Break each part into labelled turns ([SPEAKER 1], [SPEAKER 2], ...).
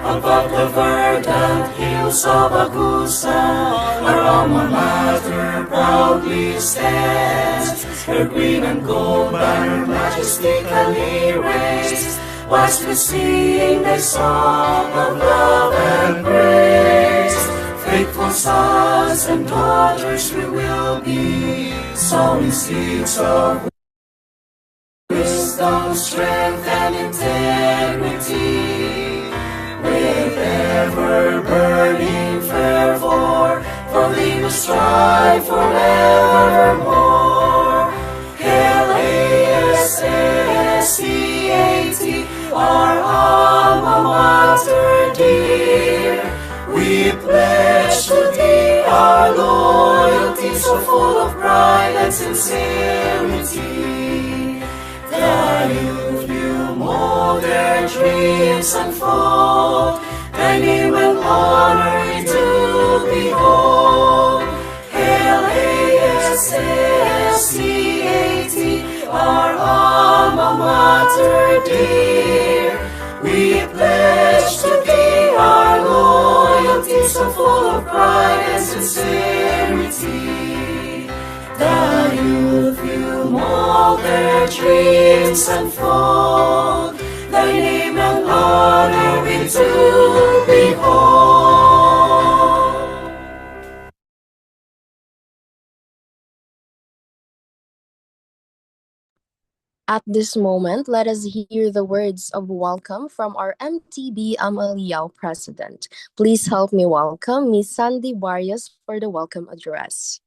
[SPEAKER 1] Above the verdant hills of Agusan, our alma mater proudly stands. Her green and gold banner majestically raised, whilst we sing thy song of love and grace. Faithful sons and daughters we will be, sowing seeds of wisdom, strength, and integrity. With ever-burning fervor, for thee we strive forevermore. Hail ASSCAT, our alma mater dear. We pledge to thee our loyalty, so full of pride and sincerity. The youth you mold, their dreams unfold, thy name and honor we do behold. Hail ASSCAT, our alma mater dear. We pledge to thee our loyalty, so full of pride and sincerity. The youth you mold, their dreams unfold, thy name and honor we do behold.
[SPEAKER 2] At this moment, let us hear the words of welcome from our MTB Amaliao President. Please help me welcome Ms. Sandy Barrios for the welcome address.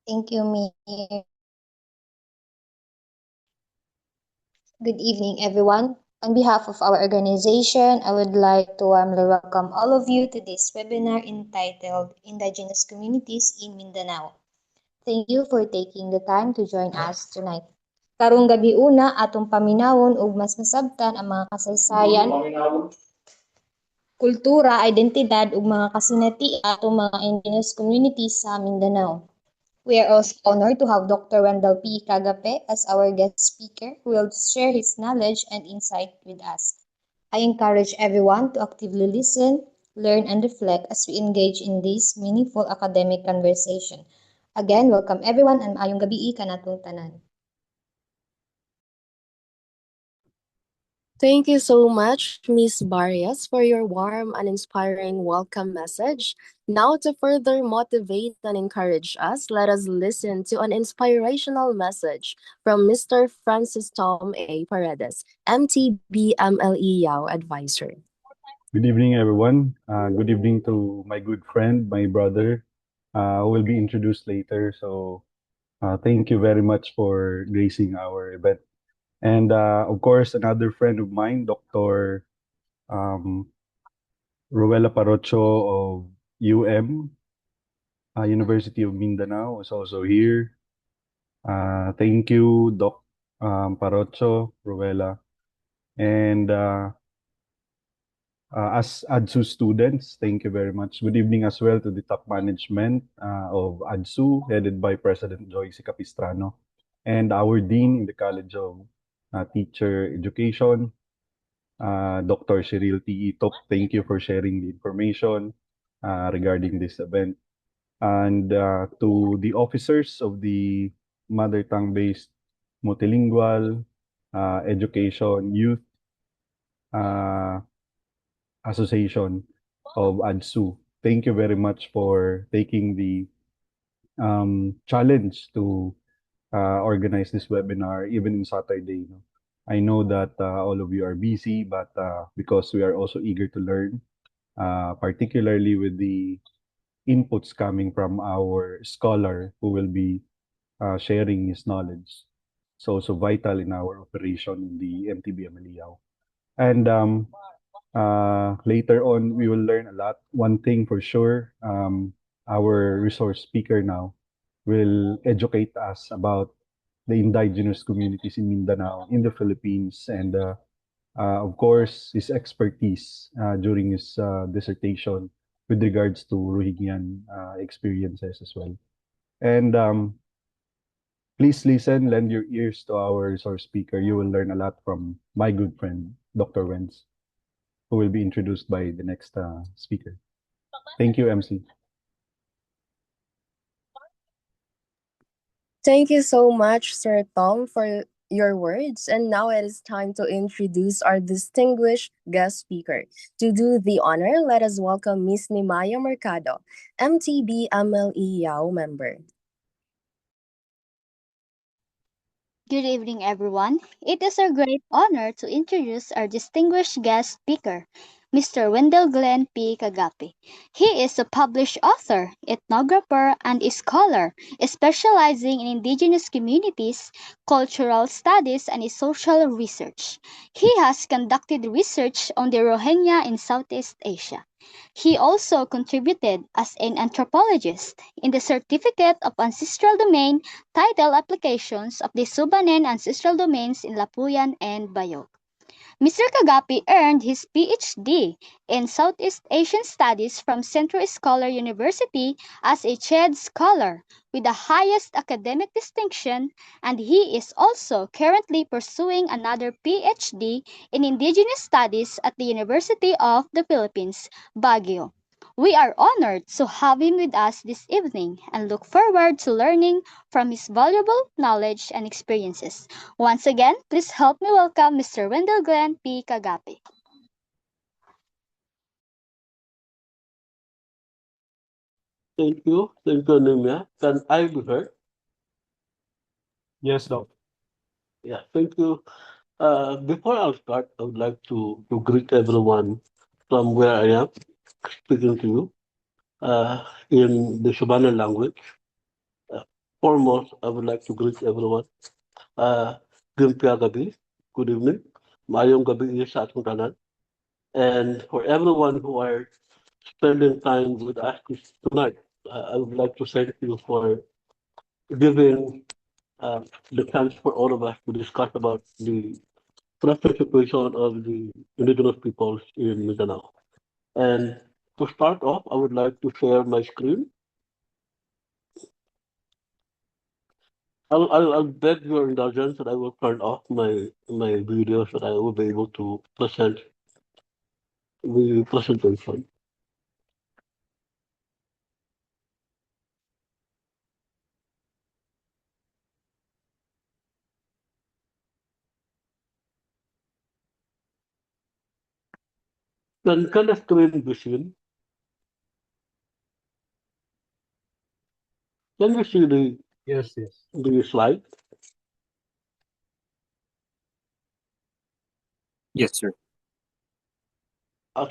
[SPEAKER 3] Thank you, Mayor. Good evening, everyone. On behalf of our organization, I would like to warmly welcome all of you to this webinar entitled Indigenous Communities in Mindanao. Thank you for taking the time to join us tonight. Karong gabi una atong paminawon ug mas masabtan ang mga kasaysayan, kultura, identidad ug mga kasinati atong mga indigenous communities sa Mindanao. We are also honored to have Dr. Wendell P. Cagape as our guest speaker who will share his knowledge and insight with us. I encourage everyone to actively listen, learn, and reflect as we engage in this meaningful academic conversation. Again, welcome everyone and maayong gabi kanatong tanan.
[SPEAKER 2] Thank you so much, Ms. Barrios, for your warm and inspiring welcome message. Now, to further motivate and encourage us, let us listen to an inspirational message from Mr. Francis Tom A. Paredes, MTB MLE Yao Advisor.
[SPEAKER 4] Good evening, everyone. Good evening to my good friend, my brother, who will be introduced later. So, thank you very much for gracing our event. And of course, another friend of mine, Dr. Um, Ruela Parocho of University of Mindanao, is also here. Thank you, Doc Parocho, Ruela. And as ADSU students, thank you very much. Good evening as well to the top management of ADSU, headed by President Joyce Capistrano, and our Dean in the College of Teacher Education, Dr. Cheryl T. Itop. Thank you for sharing the information regarding this event. And to the officers of the Mother Tongue-based Multilingual Education Youth Association of ADSU. Thank you very much for taking the challenge to organize this webinar even in Saturday. I know that all of you are busy, but because we are also eager to learn, particularly with the inputs coming from our scholar who will be sharing his knowledge. So vital in our operation in the MTB Amaliao. And later on, we will learn a lot. One thing for sure, our resource speaker now will educate us about the indigenous communities in Mindanao, in the Philippines, and of course, his expertise during his dissertation with regards to Rohingyan experiences as well. And Please listen, lend your ears to our resource speaker. You will learn a lot from my good friend, Dr. Wenz, who will be introduced by the next speaker. Thank you, MC.
[SPEAKER 2] Thank you so much, Sir Tom, for your words. And now it is time to introduce our distinguished guest speaker. To do the honor, let us welcome Miss Nimaya Mercado, MTB MLE Yao member.
[SPEAKER 5] Good evening, everyone. It is a great honor to introduce our distinguished guest speaker, Mr. Wendell Glenn P. Kagapi. He is a published author, ethnographer, and scholar specializing in indigenous communities, cultural studies, and social research. He has conducted research on the Rohingya in Southeast Asia. He also contributed as an anthropologist in the Certificate of Ancestral Domain title applications of the Subanen ancestral domains in Lapuyan and Bayog. Mr. Kagapi earned his PhD in Southeast Asian Studies from Central Scholar University as a CHED Scholar with the highest academic distinction, and he is also currently pursuing another PhD in Indigenous Studies at the University of the Philippines, Baguio. We are honored to have him with us this evening and look forward to learning from his valuable knowledge and experiences. Once again, please help me welcome Mr. Wendell Glenn P. Kagapi.
[SPEAKER 6] Thank you, Anemia. Can I be heard?
[SPEAKER 4] Yes, Doc.
[SPEAKER 6] Yeah, thank you. Before I start, I would like to greet everyone from where I am speaking to you in the Shabana language. Uh, Foremost, I would like to greet everyone. Uh, Gimpia Gabi, good evening. Mayong Gabi is sa atong tanan. And for everyone who are spending time with us tonight, I would like to thank you for giving the chance for all of us to discuss about the present situation of the indigenous peoples in Mindanao. And to start off, I would like to share my screen. I'll beg your indulgence that I will turn off my video so that I will be able to present the presentation. Can the screen be seen? Can you see
[SPEAKER 4] Yes, yes.
[SPEAKER 6] the slide?
[SPEAKER 7] Yes, sir.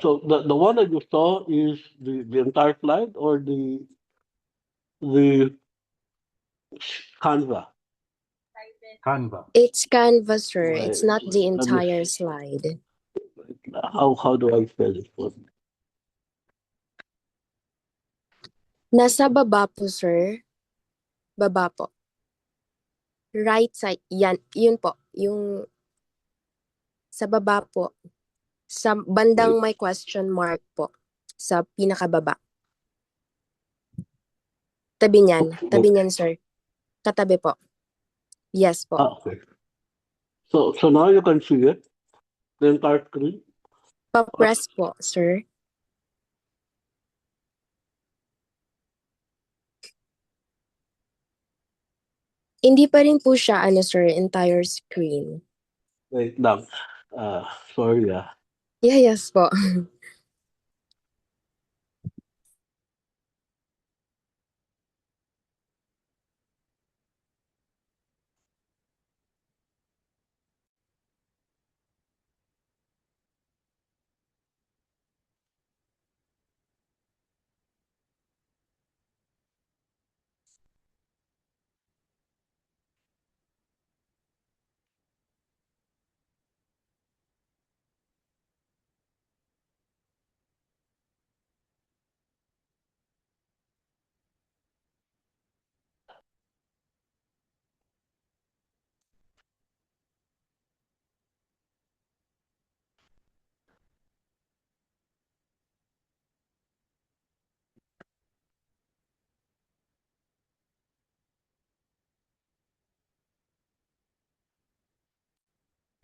[SPEAKER 6] So the one that you saw is the entire slide or the Canva?
[SPEAKER 4] Canva.
[SPEAKER 2] It's Canvas, sir. It's
[SPEAKER 6] Wait,
[SPEAKER 2] not the
[SPEAKER 6] let me
[SPEAKER 2] entire
[SPEAKER 6] see.
[SPEAKER 2] slide.
[SPEAKER 6] How do I spell it?
[SPEAKER 2] Nasa baba po, sir. Baba po. Right side. Yan. Yun po. Yung sa baba po. Sa bandang
[SPEAKER 6] Wait.
[SPEAKER 2] may question mark po. Sa pinakababa. Tabi niyan. Tabi niyan, sir. Katabi po. Yes po.
[SPEAKER 6] Okay. So now you can see it, the entire screen.
[SPEAKER 2] Pa-press po, sir. Hindi pa rin po siya, sir, entire screen.
[SPEAKER 6] Wait lang. Sorry.
[SPEAKER 2] Yeah, yes po.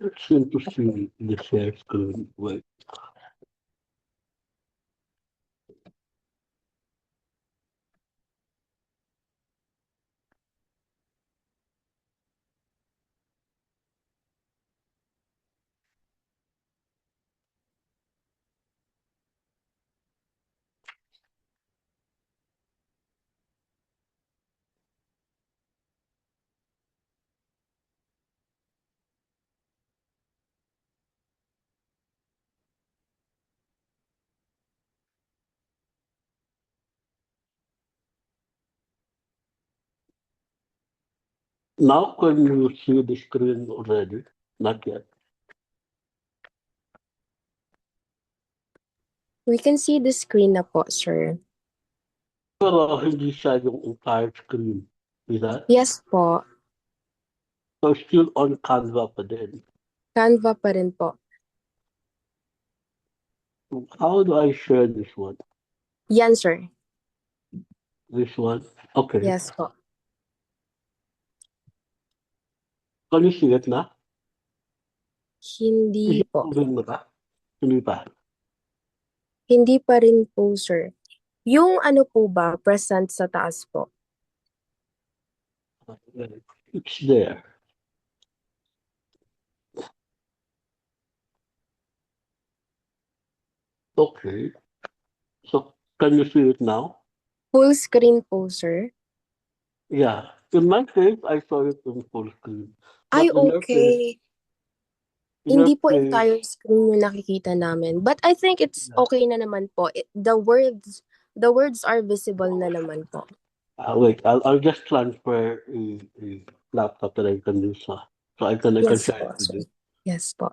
[SPEAKER 6] It seems to see the share screen. Wait. Now can you see the screen already? Not yet.
[SPEAKER 2] We can see the screen na po, sir.
[SPEAKER 6] Pero hindi siya yung entire screen. Is that?
[SPEAKER 2] Yes po.
[SPEAKER 6] So still on Canva pa din.
[SPEAKER 2] Canva pa rin po.
[SPEAKER 6] How do I share this one?
[SPEAKER 2] Yan, sir.
[SPEAKER 6] This one? Okay.
[SPEAKER 2] Yes po.
[SPEAKER 6] Can you see it na?
[SPEAKER 2] Hindi po.
[SPEAKER 6] Moving na ba? Hindi pa.
[SPEAKER 2] Hindi pa rin po, sir. Yung ano po ba, present sa taas po?
[SPEAKER 6] It's there. Okay. So can you see it now?
[SPEAKER 2] Full screen po, sir.
[SPEAKER 6] Yeah. In my case, I saw it in full screen.
[SPEAKER 2] Ay,
[SPEAKER 6] But in your case,
[SPEAKER 2] okay. Hindi po entire screen yung nakikita namin. But I think it's okay na naman po. The words are visible na naman po.
[SPEAKER 6] wait, I'll just transfer a laptop that I can use, so I can
[SPEAKER 2] Yes
[SPEAKER 6] share
[SPEAKER 2] po,
[SPEAKER 6] it with
[SPEAKER 2] sir.
[SPEAKER 6] you.
[SPEAKER 2] Yes po.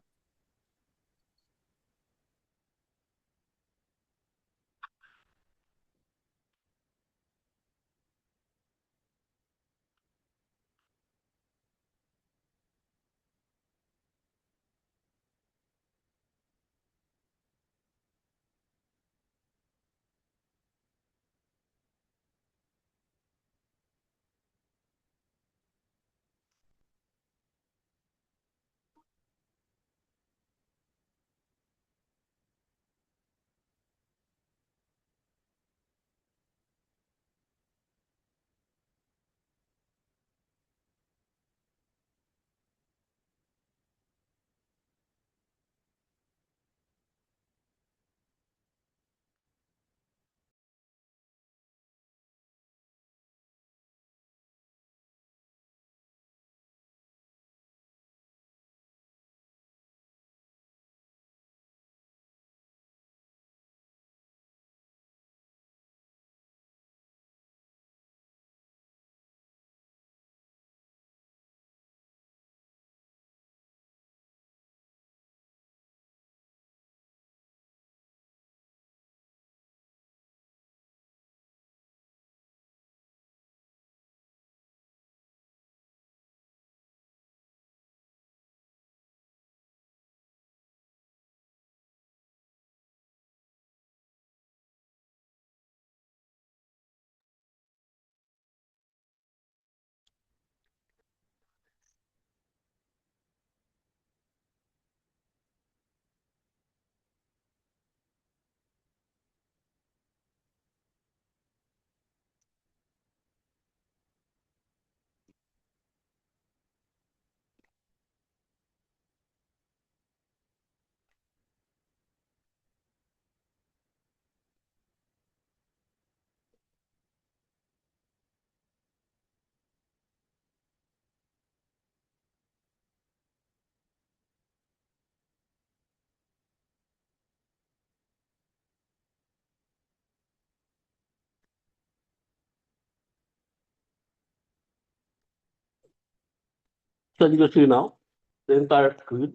[SPEAKER 6] Can you see now the entire screen?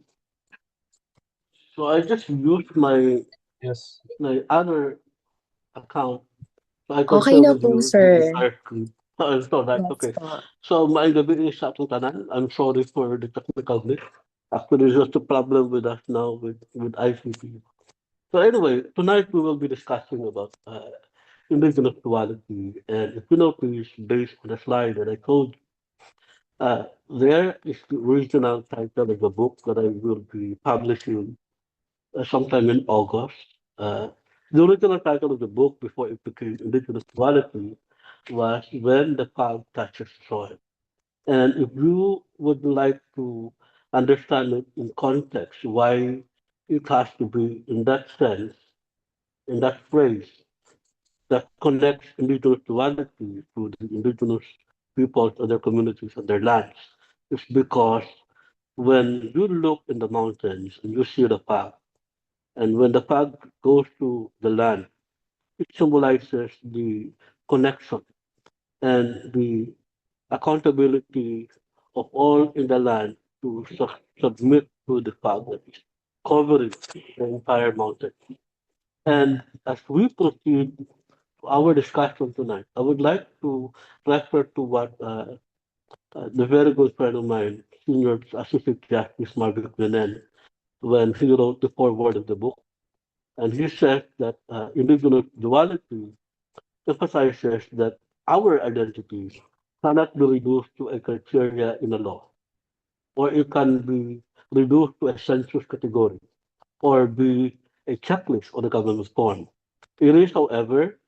[SPEAKER 6] So I just used
[SPEAKER 4] Yes.
[SPEAKER 6] my other account so I can
[SPEAKER 2] Okay
[SPEAKER 6] share
[SPEAKER 2] na
[SPEAKER 6] with
[SPEAKER 2] po,
[SPEAKER 6] you the
[SPEAKER 2] sir.
[SPEAKER 6] entire screen. So that
[SPEAKER 2] Yes
[SPEAKER 6] okay.
[SPEAKER 2] po.
[SPEAKER 6] So maayong gabi sa atong tanan. I'm sorry for the technical glitch. Actually, there's just a problem with us now with ICT. So anyway, tonight we will be discussing about Indigenous duality. And if you notice, based on the slide that I told you, there is the original title of the book that I will be publishing sometime in August. The original title of the book before it became Indigenous Duality was When the Fog Touches Soil. And if you would like to understand it in context, why it has to be in that sense, in that phrase, that connects indigenous duality to the indigenous peoples of their communities and their lands, is because when you look in the mountains and you see the fog, and when the fog goes to the land, it symbolizes the connection and the accountability of all in the land to submit to the fog that is covering the entire mountain. And as we proceed to our discussion tonight, I would like to refer to what the very good friend of mine, Senior Associate Justice Margaret Menen, when he wrote the foreword of the book. And he says that indigenous duality emphasizes that our identities cannot be reduced to a criteria in a law, or it can be reduced to a census category, or be a checklist on the government form. It is, however,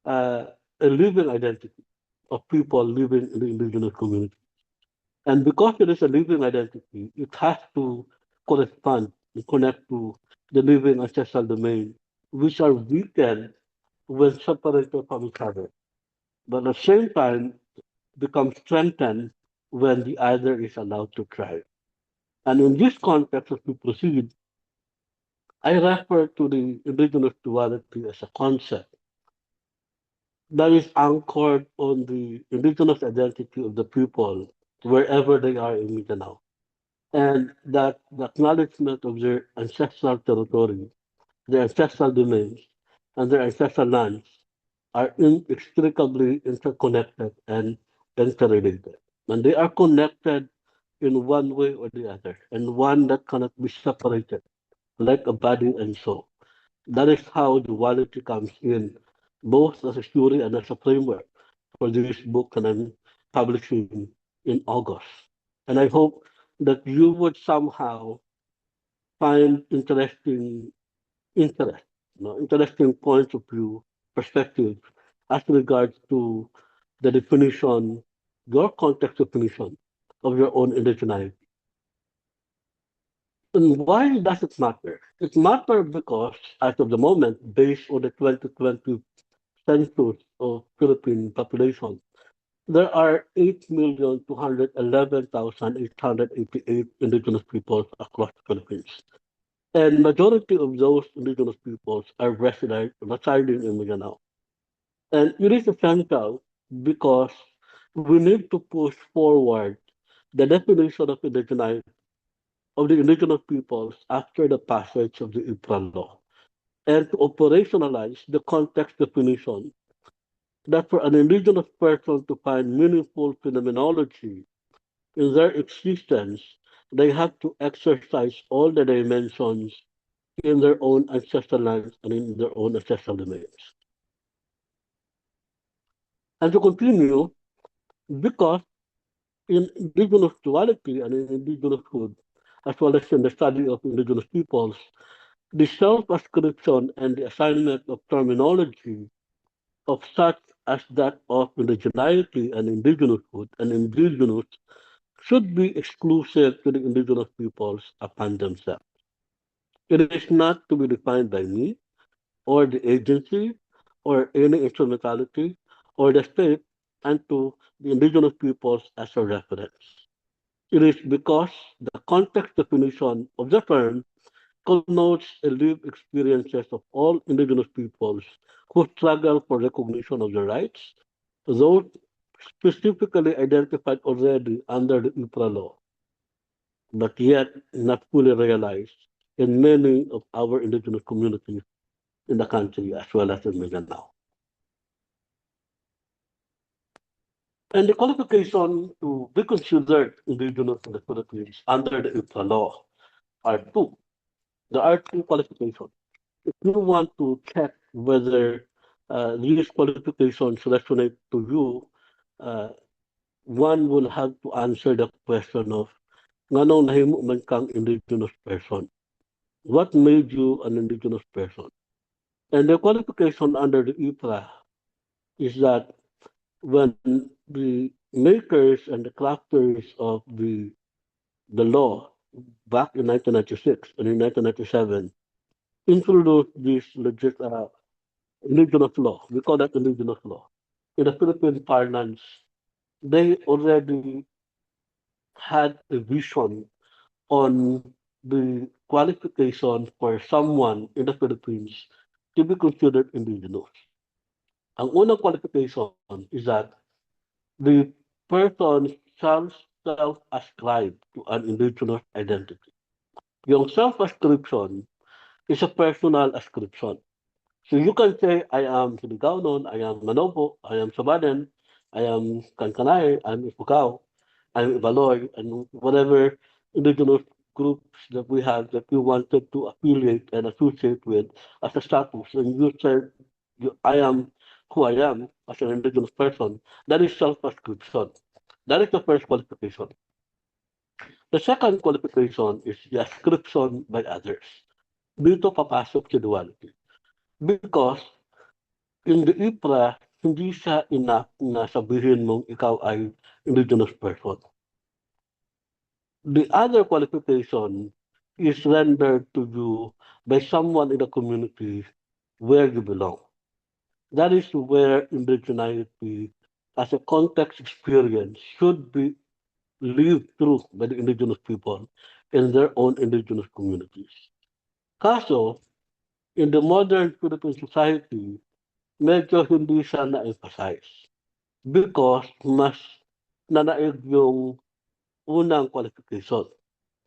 [SPEAKER 6] uh, a living identity of people living in the indigenous community. And because it is a living identity, it has to correspond and connect to the living ancestral domain, which are weakened when separated from each other, but at the same time become strengthened when the other is allowed to thrive. And in this context, as we proceed, I refer to the indigenous duality as a concept that is anchored on the indigenous identity of the people wherever they are in Mindanao. And that the acknowledgement of their ancestral territory, their ancestral domains, and their ancestral lands are inextricably interconnected and interrelated. And they are connected in one way or the other, and one that cannot be separated, like a body and soul. That is how duality comes in, both as a theory and as a framework for this book that I'm publishing in August. And I hope that you would somehow find interest, interesting points of view, perspective as regards to the definition, your context definition of your own indigeneity. And why does it matter? It matters because, as of the moment, based on the 2020 census of Philippine population, there are 8,211,888 indigenous peoples across the Philippines. And majority of those indigenous peoples are residing in Mindanao. And it is essential because we need to push forward the definition of indigenous of the indigenous peoples after the passage of the IPRA law, and to operationalize the context definition that for an indigenous person to find meaningful phenomenology in their existence, they have to exercise all the dimensions in their own ancestral lands and in their own ancestral domains. And to continue, because in indigenous duality and in indigenoushood, as well as in the study of indigenous peoples, the self-ascription and the assignment of terminology of such as that of indigeneity and indigenoushood and indigenous should be exclusive to the indigenous peoples upon themselves. It is not to be defined by me or the agency or any instrumentality or the state and to the indigenous peoples as a reference. It is because the context definition of the term connotes the lived experiences of all indigenous peoples who struggle for recognition of their rights, those specifically identified already under the IPRA law, but yet not fully realized in many of our indigenous communities in the country as well as in Mindanao. And the qualification to be considered indigenous in the Philippines under the IPRA law are two. There are two qualifications. If you want to check whether these qualifications resonate to you, uh, one will have to answer the question of nganong nahimo man kang indigenous person? What made you an indigenous person? And the qualification under the IPRA is that when the makers and the crafters of the law back in 1996 and in 1997 introduced this indigenous law. We call that indigenous law. In the Philippine parlance, they already had a vision on the qualification for someone in the Philippines to be considered indigenous. Ang unang qualification is that the person shall self-ascribe to an indigenous identity. Yung self-ascription is a personal ascription. So you can say, I am Siligaunon, I am Manobo, I am Sabaden, I am Kankanay, I'm Ifugao, I'm Ibaloy, and whatever indigenous groups that we have that you wanted to affiliate and associate with as a status. And you said, I am who I am as an indigenous person. That is self-ascription. That is the first qualification. The second qualification is the ascription by others. Dito papasok si duality. Because in the IPRA, hindi siya enough na sabihin mong ikaw ay indigenous person. The other qualification is rendered to you by someone in the community where you belong. That is where indigeneity as a context experience should be lived through by the indigenous people in their own indigenous communities. Kaso, in the modern Philippine society, medyo hindi siya na-emphasize because mas nanaig yung unang qualification,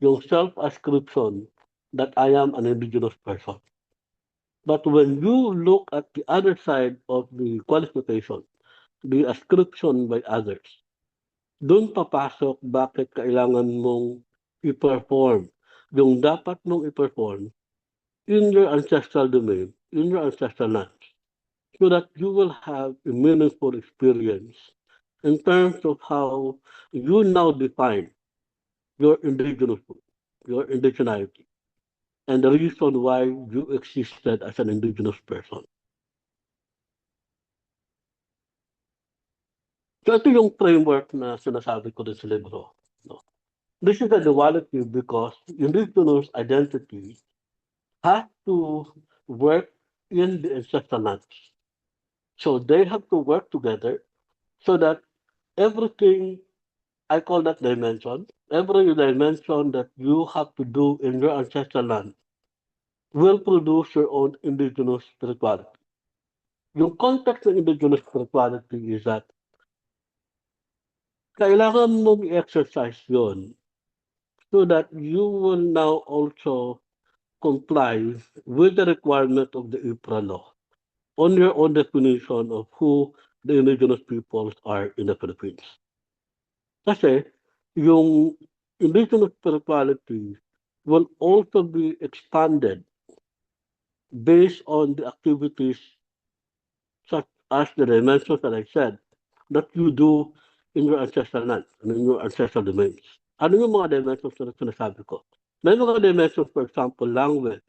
[SPEAKER 6] yung self-ascription that I am an indigenous person. But when you look at the other side of the qualification, the ascription by others, doon papasok bakit kailangan mong i-perform yung dapat mong i-perform in your ancestral domain, in your ancestral land, so that you will have a meaningful experience in terms of how you now define your indigenous, your indigeneity, and the reason why you existed as an indigenous person. So ito yung framework na sinasabi ko din sa libro. No? This is a duality because indigenous identity has to work in the ancestral lands. So they have to work together so that everything, I call that dimension, every dimension that you have to do in your ancestral land will produce your own indigenous spirituality. Yung context ng indigenous spirituality is that kailangan mong i-exercise yon so that you will now also comply with the requirement of the IPRA law on your own definition of who the indigenous peoples are in the Philippines. Kasi yung indigenous spirituality will also be expanded based on the activities such as the dimensions that I said that you do in your ancestral land and in your ancestral domains. Ano yung mga dimensions na sinasabi ko? May mga dimensions, for example, language,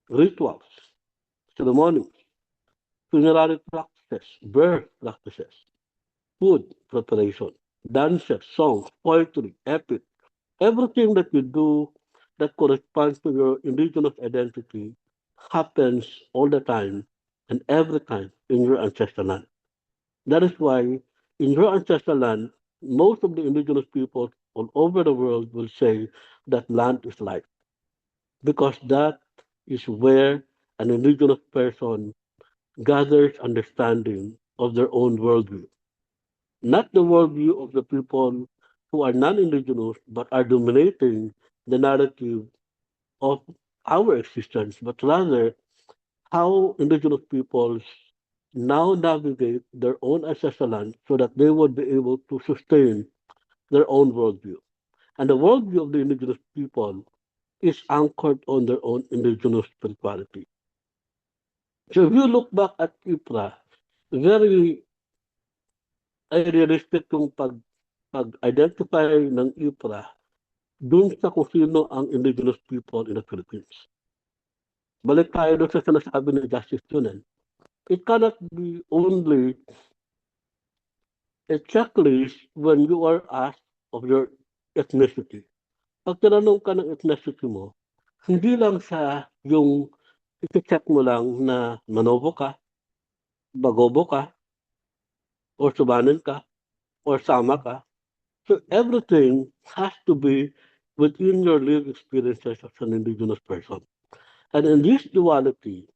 [SPEAKER 6] rituals, ceremonies, funerary practices, birth practices, food preparation, dances, songs, poetry, epic, everything that you do that corresponds to your indigenous identity happens all the time and every time in your ancestral land. That is why in your ancestral land, most of the indigenous people all over the world will say that land is life, because that is where an indigenous person gathers understanding of their own worldview, not the worldview of the people who are non-indigenous but are dominating the narrative of our existence, but rather how indigenous peoples now navigate their own ancestral land so that they would be able to sustain their own worldview. And the worldview of the indigenous people is anchored on their own indigenous spirituality. So if you look back at IPRA, very ay realistic yung pag-identify ng IPRA dun sa kung sino ang indigenous people in the Philippines. Balik tayo doon sa sinasabi ni Justice Tunen. It cannot be only a checklist when you are asked of your ethnicity. Pag tinanong ka ng ethnicity mo, hindi lang sa yung i-check mo lang na Manobo ka, Bagobo ka, or Subanen ka, or Sama ka. So everything has to be within your lived experiences as an indigenous person. And in this duality,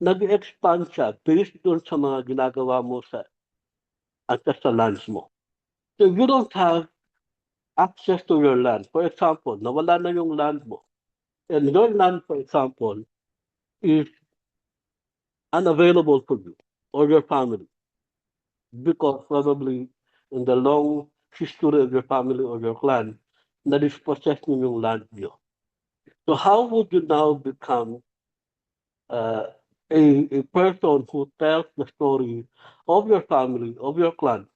[SPEAKER 6] nag-expand siya based doon sa mga ginagawa mo sa ancestral lands mo. So if you don't have access to your land, for example, nawala na yung land mo, and your land, for example, is unavailable for you or your family, because probably in the long history of your family or your clan, na-dispossess nyo yung land nyo. So how would you now become uh, a person who tells the story of your family, of your clan,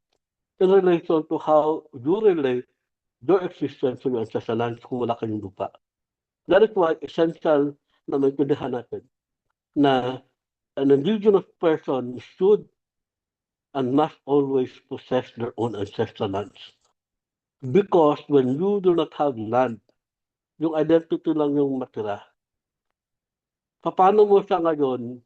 [SPEAKER 6] in relation to how you relate your existence to your ancestral lands kung wala kayong lupa? That is why essential na maintindihan natin na an indigenous person should and must always possess their own ancestral lands. Because when you do not have land, yung identity lang yung matira. Paano mo siya ngayon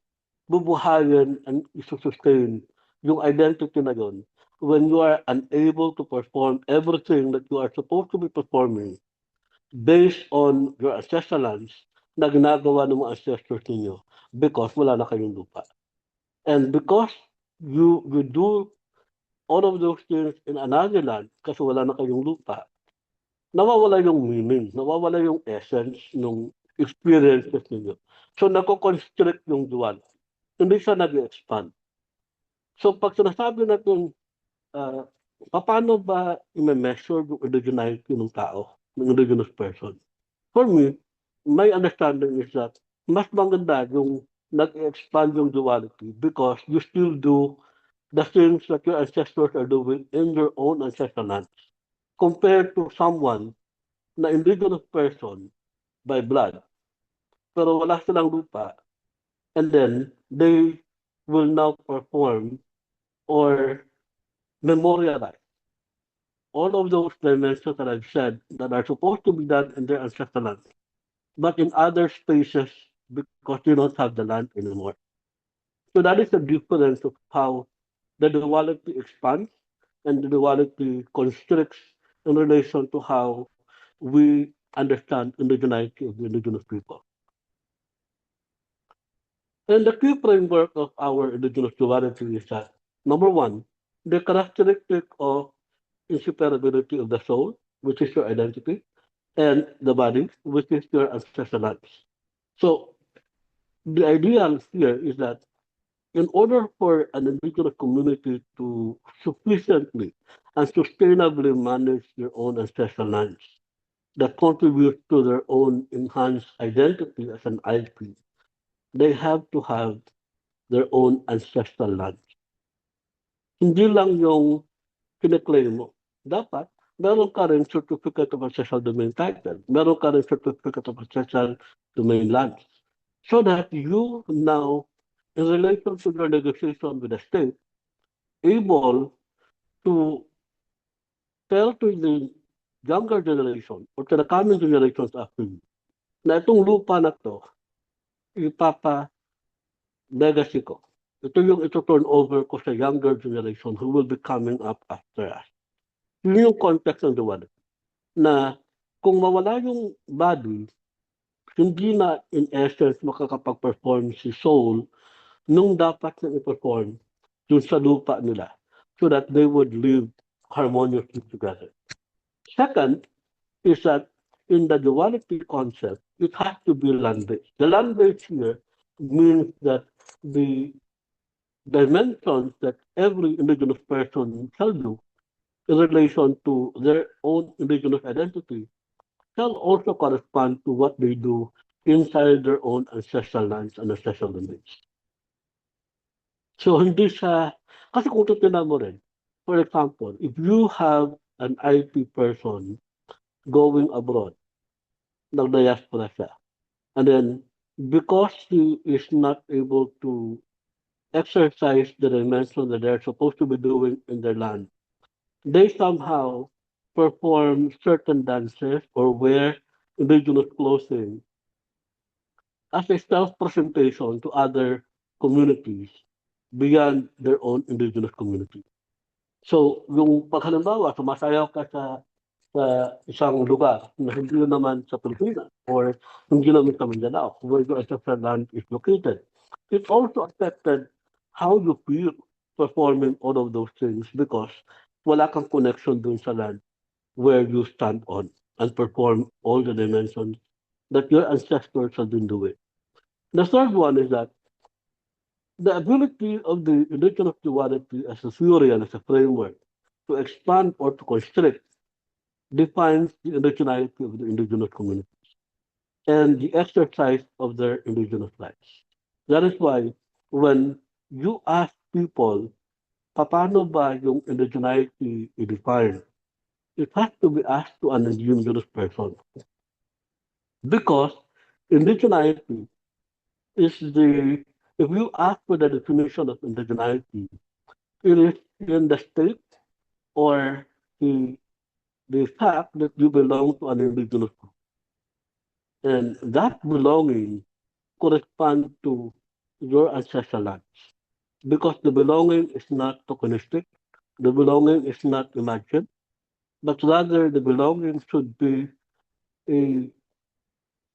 [SPEAKER 6] bubuhayin and isusustain yung identity na yun when you are unable to perform everything that you are supposed to be performing based on your ancestral lands na ginagawa ng mga ancestors ninyo because wala na kayong lupa. And because you do all of those things in another land kasi wala na kayong lupa, nawawala yung meaning, nawawala yung essence ng experiences ninyo. So, nako-constrict yung dual. Hindi siya nag-expand. So, pag sinasabi natin, paano ba i-measure yung indigeneity ng tao, ng indigenous person? For me, my understanding is that mas maganda yung nag-expand yung duality because you still do the things that your ancestors are doing in your own ancestral lands compared to someone na indigenous person by blood pero wala silang lupa and then they will now perform or memorialize all of those dimensions that I've said that are supposed to be done in their ancestral land, but in other spaces because they don't have the land anymore. So that is the difference of how the duality expands and the duality constricts in relation to how we understand indigeneity of the indigenous people. And the key framework of our indigenous duality is that number one, the characteristic of inseparability of the soul, which is your identity, and the body, which is your ancestral lives. So the idea here is that in order for an indigenous community to sufficiently and sustainably manage their own ancestral lands that contribute to their own enhanced identity as an IP, they have to have their own ancestral lands. Hindi lang yung kiniklaim mo. Dapat, meron ka rin certificate of ancestral domain title. Meron ka rin certificate of ancestral domain lands. So that you now, in relation to your negotiation with the state, able to tell to the younger generation or to the coming generations after you na itong lupa na to, ipapa-legacy ko. Ito yung ito turn over ko sa younger generation who will be coming up after us. Yun yung context ng duality. Na kung mawala yung body, hindi na in essence makakapag-perform si soul nung dapat na i-perform dun sa lupa nila so that they would live harmoniously together. Second is that in the duality concept, it has to be land-based. The land-based here means that the dimensions that every indigenous person shall do in relation to their own indigenous identity shall also correspond to what they do inside their own ancestral lands and ancestral domains. So hindi siya, kasi kung titignan mo rin, For example, if you have an IP person going abroad, nag-diaspora siya, and then because he is not able to exercise the dimension that they're supposed to be doing in their land, they somehow perform certain dances or wear indigenous clothing as a self-presentation to other communities beyond their own indigenous community. So, yung pag halimbawa, sumasayaw ka sa isang lugar na hindi naman sa Pilipinas or hindi naman sa Mindanao, where your ancestral land is located, it also affected how you feel performing all of those things because wala kang connection dun sa land where you stand on and perform all the dimensions that your ancestors have been doing. The third one is that the ability of the indigenous duality as a theory and as a framework to expand or to constrict defines the indigeneity of the indigenous community and the exercise of their indigenous rights. That is why when you ask people, paano ba yung indigeneity i-define? It has to be asked to an indigenous person because indigeneity is the, if you ask for the definition of indigeneity, it is in the state or the, the fact that you belong to an indigenous group. And that belonging corresponds to your ancestral lands. Because the belonging is not tokenistic, the belonging is not imagined, but rather the belonging should be a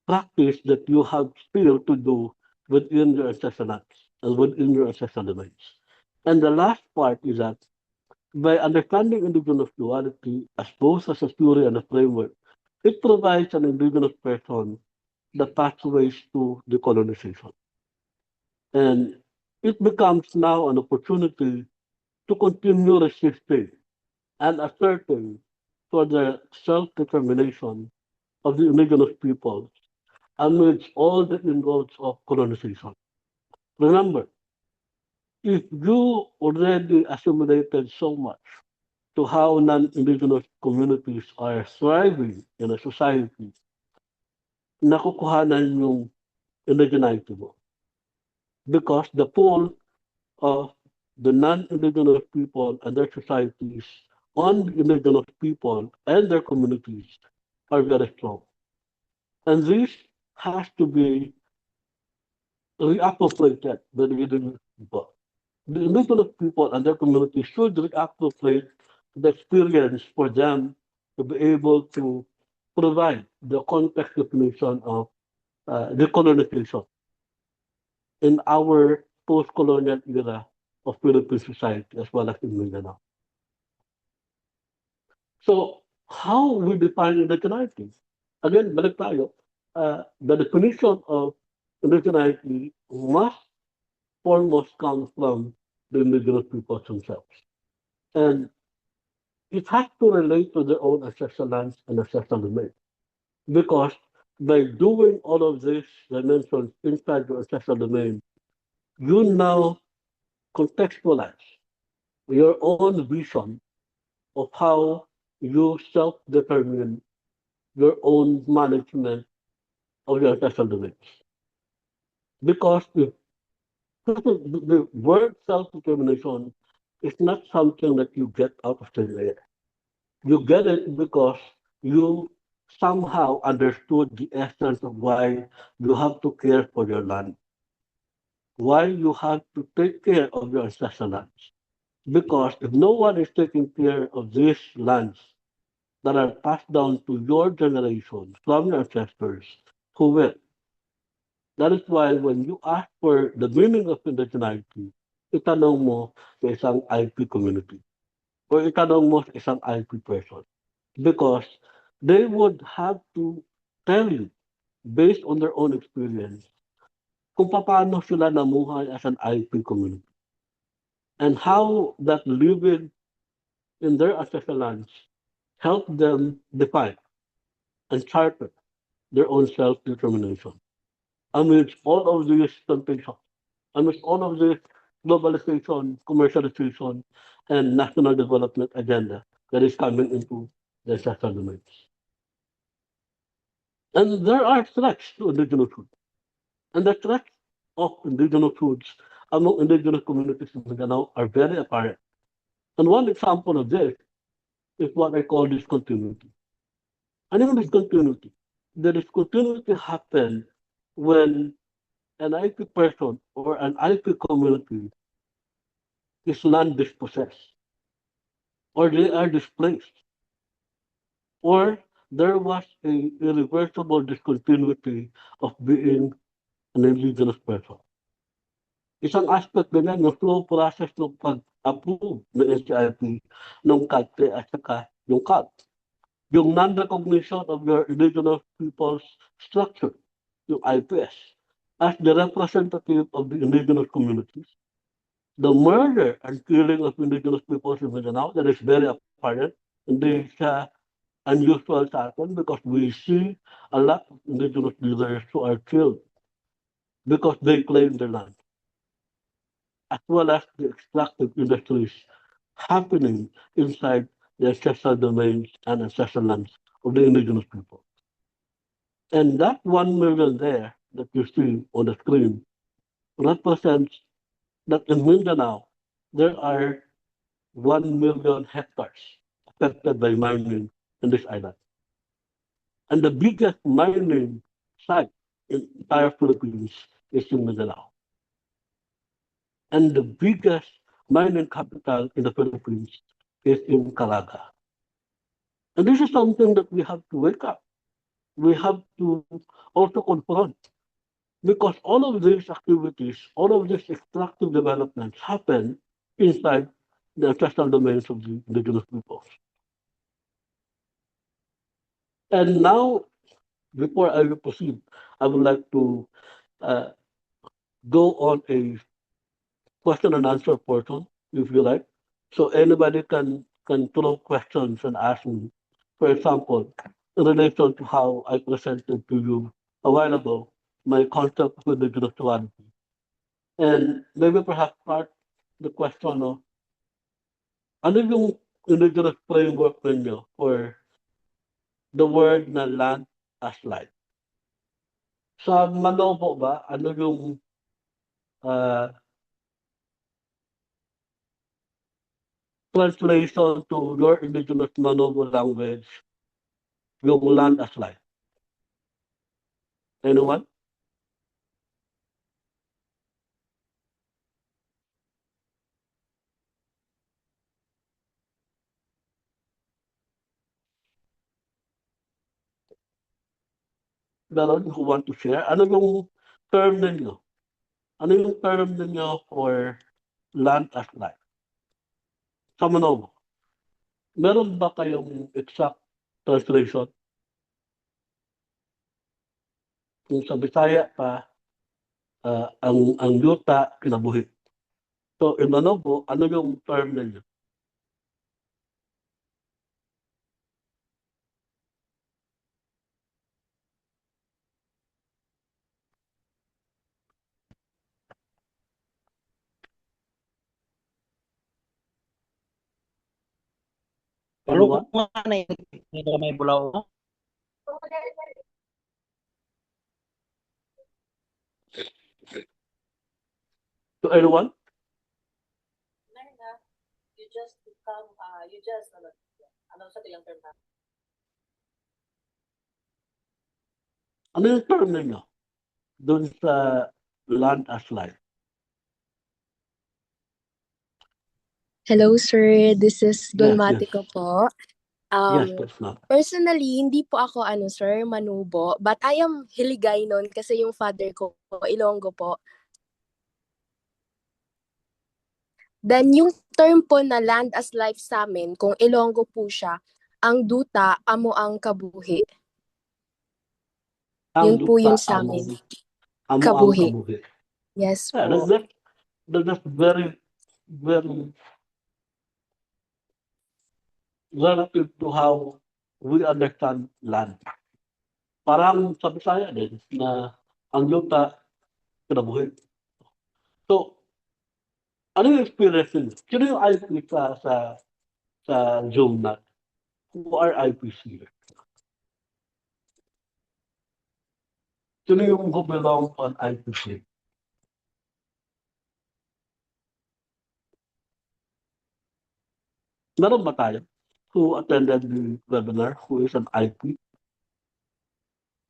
[SPEAKER 6] practice that you have still to do within your ancestral lands and within your ancestral domains. And the last part is that by understanding indigenous duality as both as a theory and a framework, it provides an indigenous person the pathways to decolonization. And it becomes now an opportunity to continue resisting and asserting for the self-determination of the indigenous peoples amidst all the inroads of colonization. Remember, if you already assimilated so much to how non-indigenous communities are thriving in a society, nakukuhanan yung indigeneity mo. Because the pull of the non-indigenous people and their societies on the indigenous people and their communities are very strong. And this has to be reappropriated by the indigenous people. The indigenous people and their communities should reappropriate the experience for them to be able to provide the context definition of decolonization in our post-colonial era of Philippine society as well as in Mindanao. So, how we define indigeneity? Again, balik tayo. The definition of indigeneity must foremost come from the indigenous peoples themselves. And it has to relate to their own ancestral lands and ancestral domain. Because by doing all of these dimensions inside your ancestral domain, you now contextualize your own vision of how you self-determine your own management of your ancestral domains. Because the word self-determination is not something that you get out of thin air. You get it because you somehow understood the essence of why you have to care for your land, why you have to take care of your ancestral lands. Because if no one is taking care of these lands that are passed down to your generation from your ancestors, who will? That is why when you ask for the meaning of indigeneity, itanong mo sa isang IP community or itanong mo sa isang IP person. Because they would have to tell you, based on their own experience, kung paano sila namuhay as an IP community and how that living in their ancestral lands helped them define and charter their own self-determination amidst all of these temptations, amidst all of these globalization, commercialization, and national development agenda that is coming into the ancestral domains. And there are threats to indigenous food. And the threats of indigenous foods among indigenous communities in Mindanao are very apparent. And one example of this is what I call discontinuity. And in discontinuity, the discontinuity happens when an IP person or an IP community is land dispossessed, or they are displaced, or there was a irreversible discontinuity of being an indigenous person. Isang aspect din yan, yung flow process ng pag-approve ng NCIP ng CADTE at saka yung CAD. Yung non-recognition of your indigenous people's structure, yung IPS, as the representative of the indigenous communities. The murder and killing of indigenous peoples in Mindanao, that is very apparent, hindi siya unusual sa atin because we see a lot of indigenous leaders who are killed because they claim their land, as well as the extractive industries happening inside the ancestral domains and ancestral lands of the indigenous people. And that 1 million there that you see on the screen represents that in Mindanao, there are 1 million hectares affected by mining in this island. And the biggest mining site in the entire Philippines is in Mindanao. And the biggest mining capital in the Philippines is in Calaga. And this is something that we have to wake up. We have to also confront, because all of these activities, all of these extractive developments happen inside the ancestral domains of the indigenous peoples. And now, before I will proceed, I would like to uh, go on a question and answer portion, if you like. So anybody can throw questions and ask me. For example, in relation to how I presented to you a while ago, my concept of indigenous duality. And maybe perhaps start the question of, ano yung indigenous framework ninyo for the word na land as life? Sa Manobo ba, ano yung uh, translation to your indigenous Manobo language, yung land as life? Anyone? Meron who want to share? Ano yung term ninyo? Ano yung term ninyo for land as life? Sa Manobo, meron ba kayong exact translation? Kung sa Bisaya pa, ang yuta, kinabuhi. So, in Manobo, ano yung term ninyo? Anyone?
[SPEAKER 7] Palungan na yung may bulaw.
[SPEAKER 6] To anyone?
[SPEAKER 2] You just become, ano sa yung term na?
[SPEAKER 6] Ano yung term ninyo doon sa land as life?
[SPEAKER 2] Hello, sir. This is
[SPEAKER 6] Yes,
[SPEAKER 2] Dulmatico po.
[SPEAKER 6] Yes, that's not.
[SPEAKER 2] Personally, hindi po ako, sir, Manubo. But I am Hiligay nun kasi yung father ko, Ilonggo po. Then, yung term po na land as life sa amin, kung Ilonggo po siya, ang duta, amo ang kabuhi.
[SPEAKER 6] Ang
[SPEAKER 2] Yun po yun
[SPEAKER 6] duta,
[SPEAKER 2] sa amin.
[SPEAKER 6] ang
[SPEAKER 2] Kabuhi.
[SPEAKER 6] kabuhi.
[SPEAKER 2] Yes
[SPEAKER 6] Yeah,
[SPEAKER 2] po.
[SPEAKER 6] that's very, very relative to how we understand land. Parang sa Bisaya din na ang yuta, kinabuhi. So, Ano yung experience niyo? Sino yung IP sa Zoom na? Who are IPs here? Sino yung who belong on IPC? Meron ba tayo who attended the webinar who is an IP?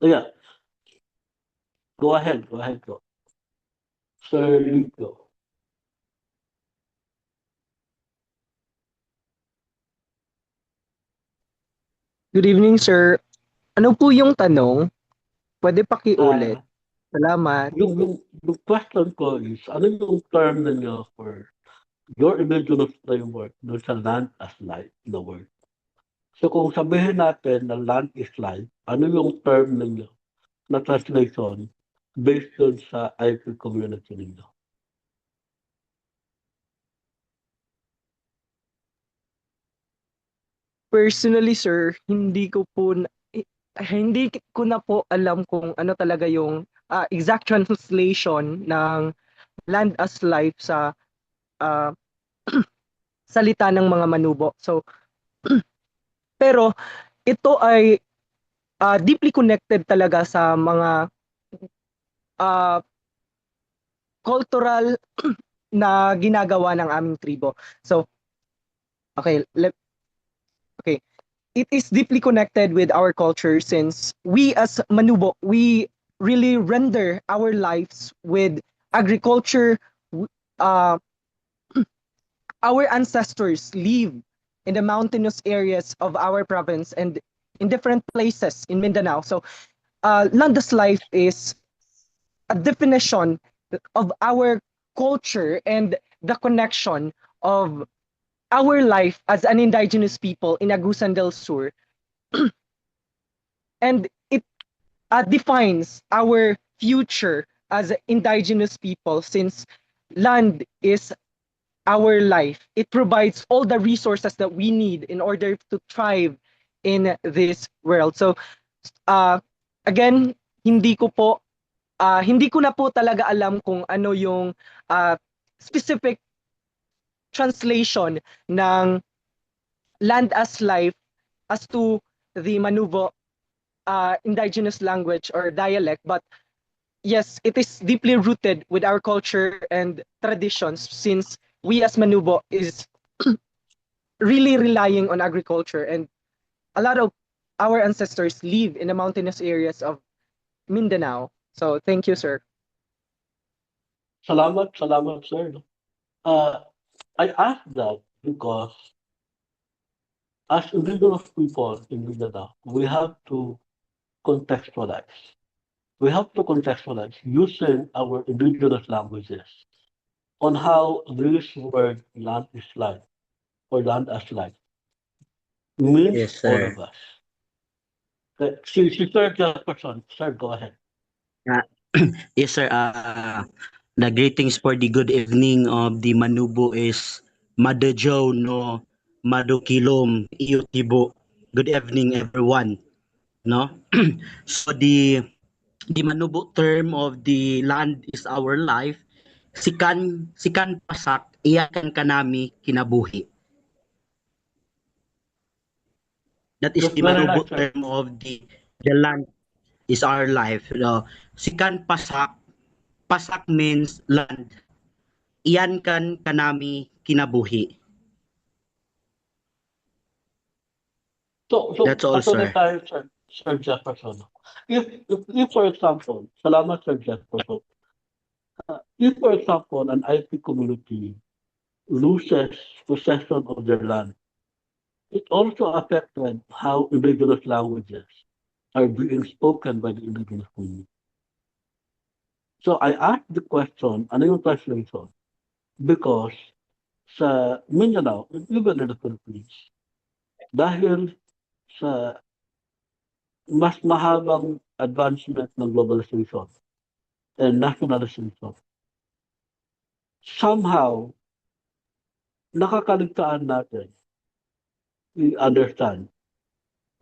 [SPEAKER 6] Yeah, go ahead, go. Sir Lito.
[SPEAKER 8] Good evening, sir. Ano po yung tanong? Pwede pakiulit.
[SPEAKER 6] Ah,
[SPEAKER 8] Salamat.
[SPEAKER 6] yung question ko is, ano yung term ninyo for your indigenous framework doon sa land as life in the world? So kung sabihin natin na land is life, ano yung term ninyo na translation based on sa IP community ninyo?
[SPEAKER 8] Personally, sir, hindi ko na po alam kung ano talaga yung exact translation ng land as life sa ah, salita ng mga manubo. So, pero ito ay deeply connected talaga sa mga ah, cultural na ginagawa ng aming tribo. So, okay, okay. It is deeply connected with our culture since we as Manubo, we really render our lives with agriculture. Uh, our ancestors live in the mountainous areas of our province and in different places in Mindanao. So, Landa's life is a definition of our culture and the connection of our life as an indigenous people in Agusan del Sur. And it defines our future as indigenous people since land is our life. It provides all the resources that we need in order to thrive in this world. So uh, again, hindi ko na po talaga alam kung ano yung uh, specific translation ng land as life as to the Manubo indigenous language or dialect, but yes, it is deeply rooted with our culture and traditions since we as Manubo is really relying on agriculture and a lot of our ancestors live in the mountainous areas of Mindanao. So thank you, sir.
[SPEAKER 6] Salamat, sir. Uh, I ask that because as indigenous people in Mindanao, we have to contextualize. We have to contextualize using our indigenous languages on how this word land is life or land as life means
[SPEAKER 7] Yes,
[SPEAKER 6] all
[SPEAKER 7] sir.
[SPEAKER 6] of us. Si Sir Jefferson, sir, go ahead.
[SPEAKER 7] Uh, yes, sir. The greetings for the good evening of the Manubo is Madajo no Madukilom Iyutibo. Good evening, everyone. No, so the Manubo term of the land is our life. Sikan pasak iyakan kanami kinabuhi. That is
[SPEAKER 6] That's
[SPEAKER 7] the
[SPEAKER 6] very
[SPEAKER 7] Manubo
[SPEAKER 6] nice, sir.
[SPEAKER 7] term of the land is our life. Sikan pasak, pasak means land. Iyan kan kanami kinabuhi.
[SPEAKER 6] So
[SPEAKER 7] That's all,
[SPEAKER 6] patuloy
[SPEAKER 7] sir.
[SPEAKER 6] tayo, Sir Jefferson. If, for example, salamat, Sir Jefferson. If, for example, an IP community loses possession of their land, it also affected how indigenous languages are being spoken by the indigenous community. So I asked the question, ano yung translation? Because sa Mindanao, and even in the Philippines, dahil sa mas mahabang advancement ng globalization and nationalization, somehow, nakakaligtaan natin i-understand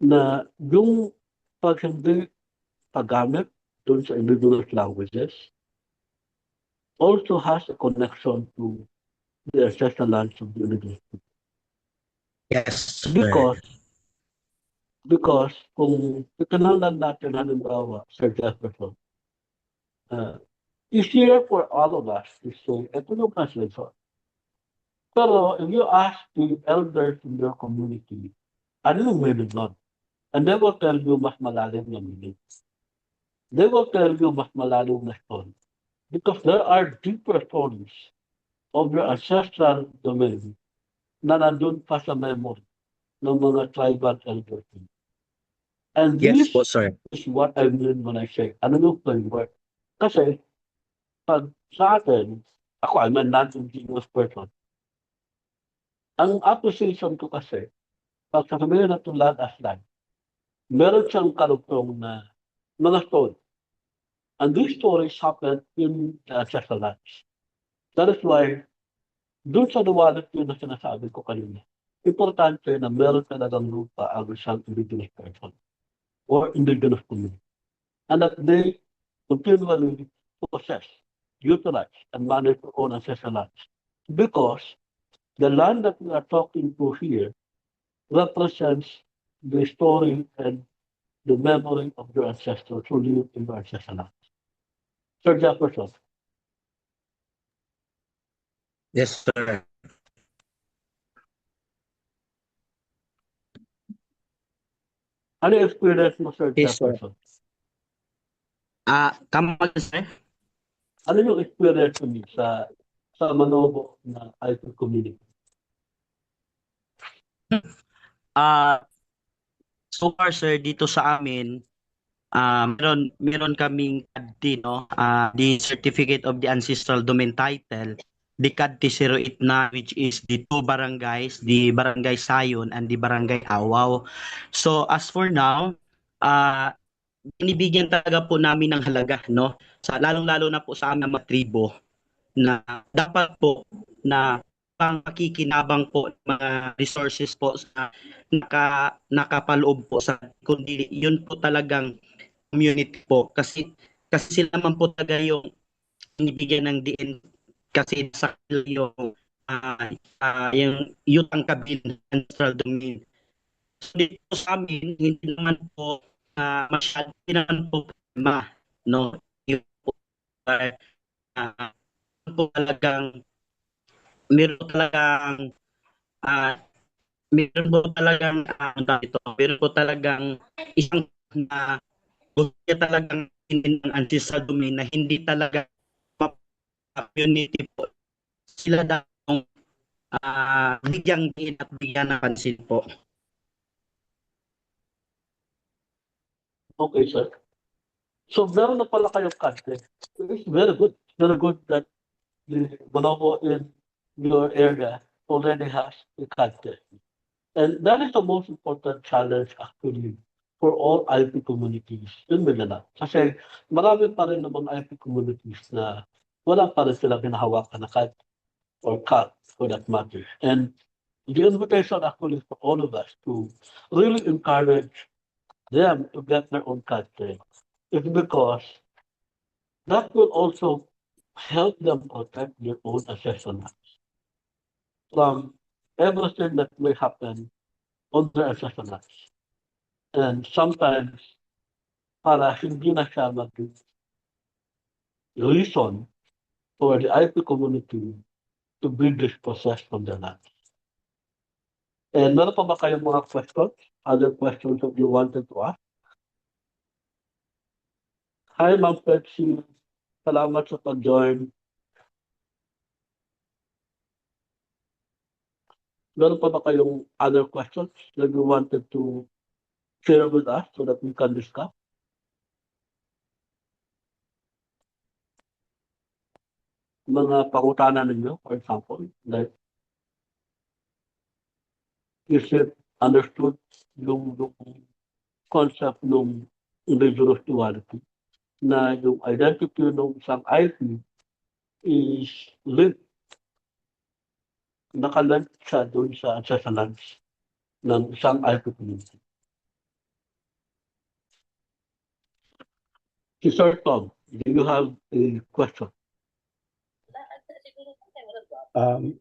[SPEAKER 6] na yung pag hindi paggamit dun sa indigenous languages also has a connection to the ancestral lands of the indigenous people.
[SPEAKER 7] Yes, sir.
[SPEAKER 6] Because kung titingnan natin halimbawa Sir Jefferson, uh, easier for all of us to say, ito yung translation. Pero if you ask the elders in your community, ano yung meaning nun? And they will tell you mas malalim na meaning. They will tell you mas malalim na story. Because there are deeper stories of your ancestral domain na nandun pa sa memory ng mga tribal elders. And
[SPEAKER 7] Yes
[SPEAKER 6] this
[SPEAKER 7] po, sir.
[SPEAKER 6] is what I mean when I say, ano yung framework? Kasi, pag sa atin, ako, I'm a non-indigenous person. Ang appreciation ko kasi, pag sasabihin na itong land as land, meron siyang karugtong na mga story. And these stories happen in the ancestral lands. That is why, doon sa duality na sinasabi ko kanina, importante na meron talagang lupa ang isang indigenous person or indigenous community. And that they continually possess, utilize, and manage their own ancestral lands. Because the land that we are talking to here represents the story and the memory of your ancestors who lived in your ancestral land. Sir Jefferson,
[SPEAKER 7] Yes, sir.
[SPEAKER 6] ano yung experience mo, Sir
[SPEAKER 7] Yes, sir.
[SPEAKER 6] Jefferson?
[SPEAKER 7] Come on, sir.
[SPEAKER 6] Ano yung experience mo sa Manobo na IT community?
[SPEAKER 7] Ah, so far, sir, dito sa amin, meron kaming CADT, no? The Certificate of the Ancestral Domain Title, the CADT 089, which is the two barangays, the Barangay Sayon and the Barangay Awaw. So as for now, binibigyan talaga po namin ng halaga, no? Lalong-lalo na po sa aming mga tribo na dapat po na pangkikinabang po ng mga resources po sa nakapaloob po sa, kundi yun po talagang community po, kasi sila naman po talaga yung binibigyan ng DN, kasi sa kanila yung yutang kabin ancestral domain. So dito sa amin hindi naman po masyado, hindi naman po problema, no, yung po, uh, po talagang meron po talagang ah, meron po talagang meron po talagang isang na gusto niya talagang hindi ng ancestral domain na hindi talaga community po. Sila daw bigyang din at bigyan ng pansin po.
[SPEAKER 6] Okay, sir. So, meron na pala kayong content. It's very good. It's very good that the Manobo in your area already has a content. And that is the most important challenge actually for all IP communities in Mindanao. Kasi marami pa rin namang IP communities na wala pa rin silang hinahawakan na cut or cut for that matter. And the invitation actually for all of us to really encourage them to get their own content is because that will also help them protect their own assessment from everything that may happen on their assessment. And sometimes, para hindi na siya reason for the IP community to be dispossessed from their land. And meron pa ba kayong mga questions? Other questions that you wanted to ask? Hi, Ma'am Pepsi. Salamat sa pag-join. Meron pa ba kayong other questions that you wanted to share with us so that we can discuss? Mga pangutana ninyo, for example, like, is it understood yung concept ng indigenous duality na yung identity ng isang IP is linked, nakalink siya doon sa ancestors ng isang IP community. Si Sir Tom, do you have a question?
[SPEAKER 4] Um,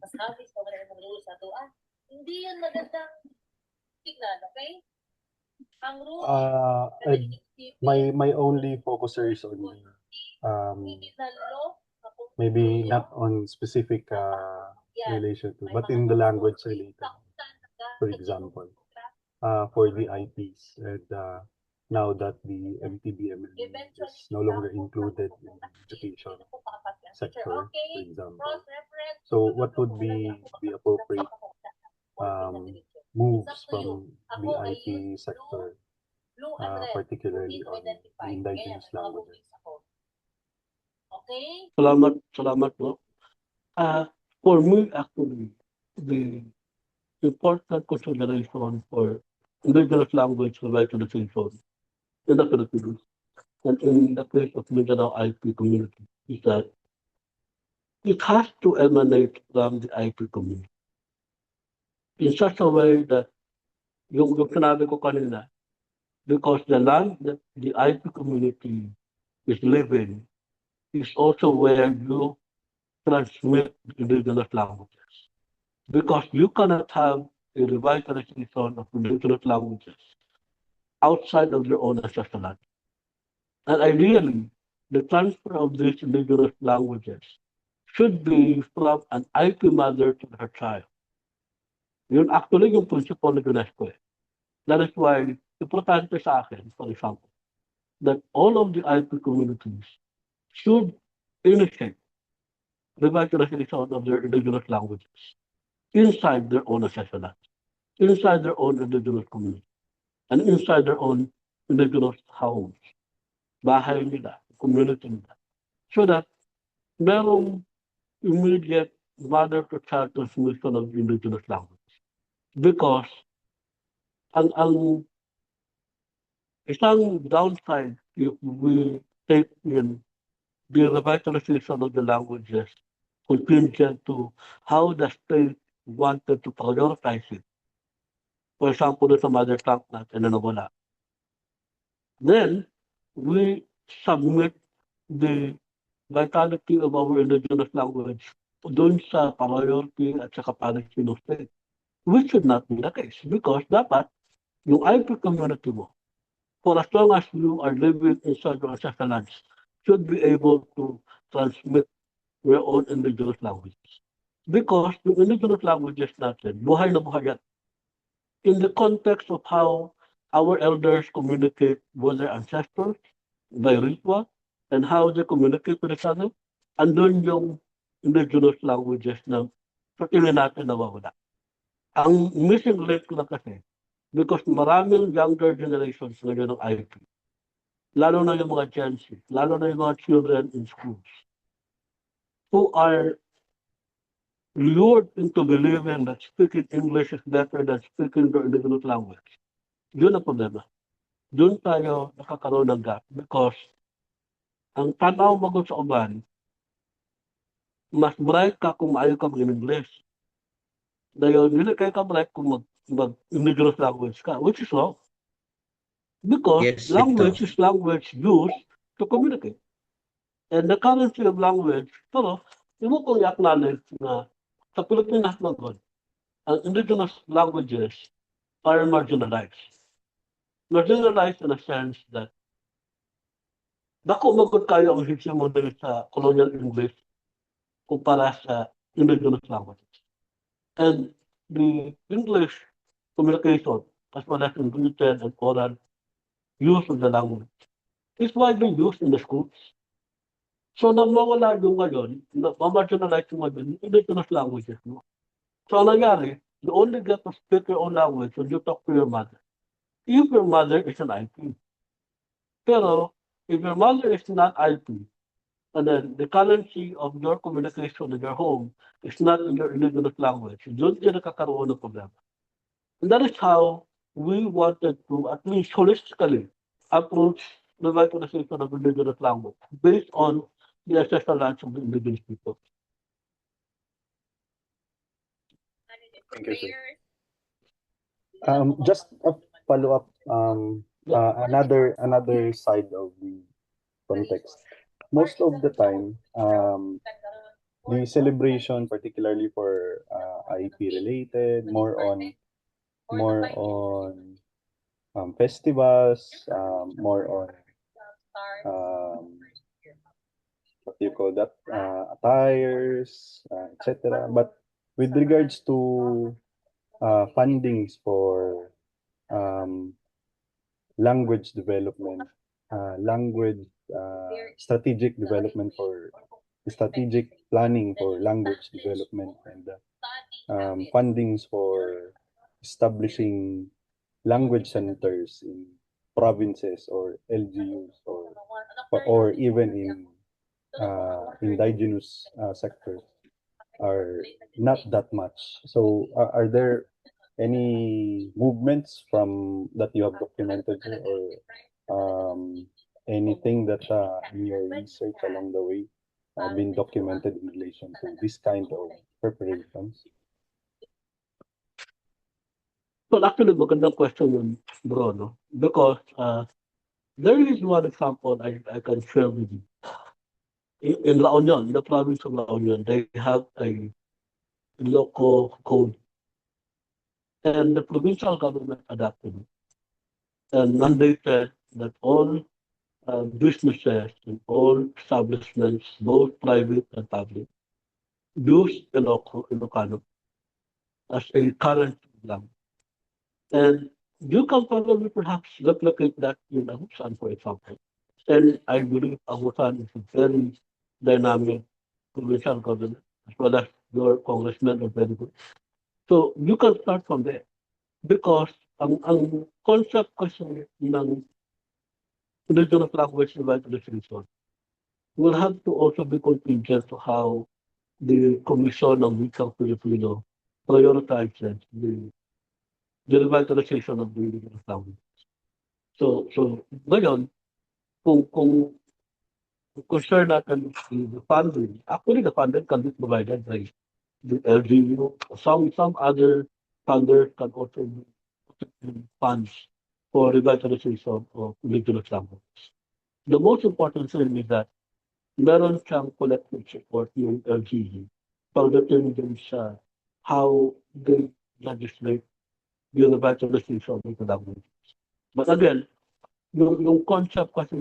[SPEAKER 4] my only focus here is on maybe not on specific relation to, but in the language related. For example, for the IPs, and now that the MTBML is no longer included in the education sector, for example. So what would be the appropriate moves from the IP sector, particularly on the indigenous languages?
[SPEAKER 6] Salamat po. For me, actually, the important consideration for indigenous language revitalization in the Philippines and in the case of Mindanao IP community is that it has to emanate from the IP community in such a way that yung sinabi ko kanina, because the land that the IP community is living is also where you transmit indigenous languages. Because you cannot have a revitalization of indigenous languages outside of your own ancestral land. And ideally, the transfer of these indigenous languages should be from an IP mother to her child. Yun actually yung principle ng UNESCO. That is why, importante sa akin, for example, that all of the IP communities should initiate revitalization of their indigenous languages inside their own ancestral land, inside their own indigenous community, and inside their own indigenous homes, bahay nila, community nila, so that merong immediate mother-to-child transmission of indigenous language. Because ang isang downside if we take in the revitalization of the languages contingent to how the state wanted to prioritize it. For example, sa mother tongue natin na nawala. Then, we submit the vitality of our indigenous language dun sa priority at sa policy ng state. Which should not be the case because dapat yung IP community mo, for as long as you are living inside your ancestral lands, should be able to transmit your own indigenous languages. Because yung indigenous languages natin, buhay na buhay yan. In the context of how our elders communicate with their ancestors by ritual and how they communicate with each other, andun yung indigenous languages na sa tingin natin nawawala. Ang missing link lang kasi, because maraming younger generations ngayon ng IP, lalo na yung mga Gen Z, lalo na yung mga children in schools, who are lured into believing that speaking English is better than speaking their indigenous language. Yun ang problema. Doon tayo nakakaroon ng gap because ang tanaw mo sa uban, mas bright ka kung maayo ka mag-English. Dahil hindi kayo ka bright kung mag-indigenous language ka, which is wrong. Because
[SPEAKER 7] Yes,
[SPEAKER 6] language
[SPEAKER 7] Victor.
[SPEAKER 6] is language used to communicate. And the currency of language, pero hindi mo kong i-acknowledge na sa Pilipinas naman, ang indigenous languages are marginalized. Marginalized in a sense that dako magod kayo ang hegemon dahil sa colonial English kumpara sa indigenous languages. And the English communication, as well as in written and oral use of the language, is widely used in the schools. So nang mawala yung ngayon, ma-marginalize yung ngayon, indigenous languages mo. So ang nangyari, you only get to speak your own language when you talk to your mother. If your mother is an IP. Pero if your mother is not IP, and then the currency of your communication in your home is not in your indigenous language, doon din nakakaroon ng problema. And that is how we wanted to at least holistically approach the vitalization of indigenous language based on the ancestral lands of the indigenous people.
[SPEAKER 4] Thank you, sir. Just a follow-up, another side of the context. Most of the time, the celebration, particularly for IP related, more on festivals, more on um, what do you call that, attires, etc. But with regards to fundings for um, language development, language strategic development for strategic planning for language development, and fundings for establishing language centers in provinces or LGUs, or even in indigenous sectors are not that much. So are there any movements from that you have documented here, or anything that in your research along the way been documented in relation to this kind of preparations?
[SPEAKER 6] Well, actually, magandang question yun, bro, no? Because there is one example I can share with you. In La Union, in the province of La Union, they have a local code, and the provincial government adopted it and mandated that all businesses and all establishments, both private and public, use Ilocano as a current language. And you can probably perhaps replicate that in Agusan, for example. And I believe Agusan is a very dynamic provincial government, as well as your congressmen are very good. So you can start from there. Because ang concept kasi ng indigenous language revitalization will have to also be contingent to how the Commission of Wikang Filipino prioritizes the revitalization of the indigenous language. So ngayon, kung concern natin the funding, actually the funding can be provided by the LGU. Some other funders can also be funds for revitalization of indigenous language. The most important thing is that meron siyang collective support yung LGU pagdating din sa how they legislate the revitalization of the language. But again, yung concept kasi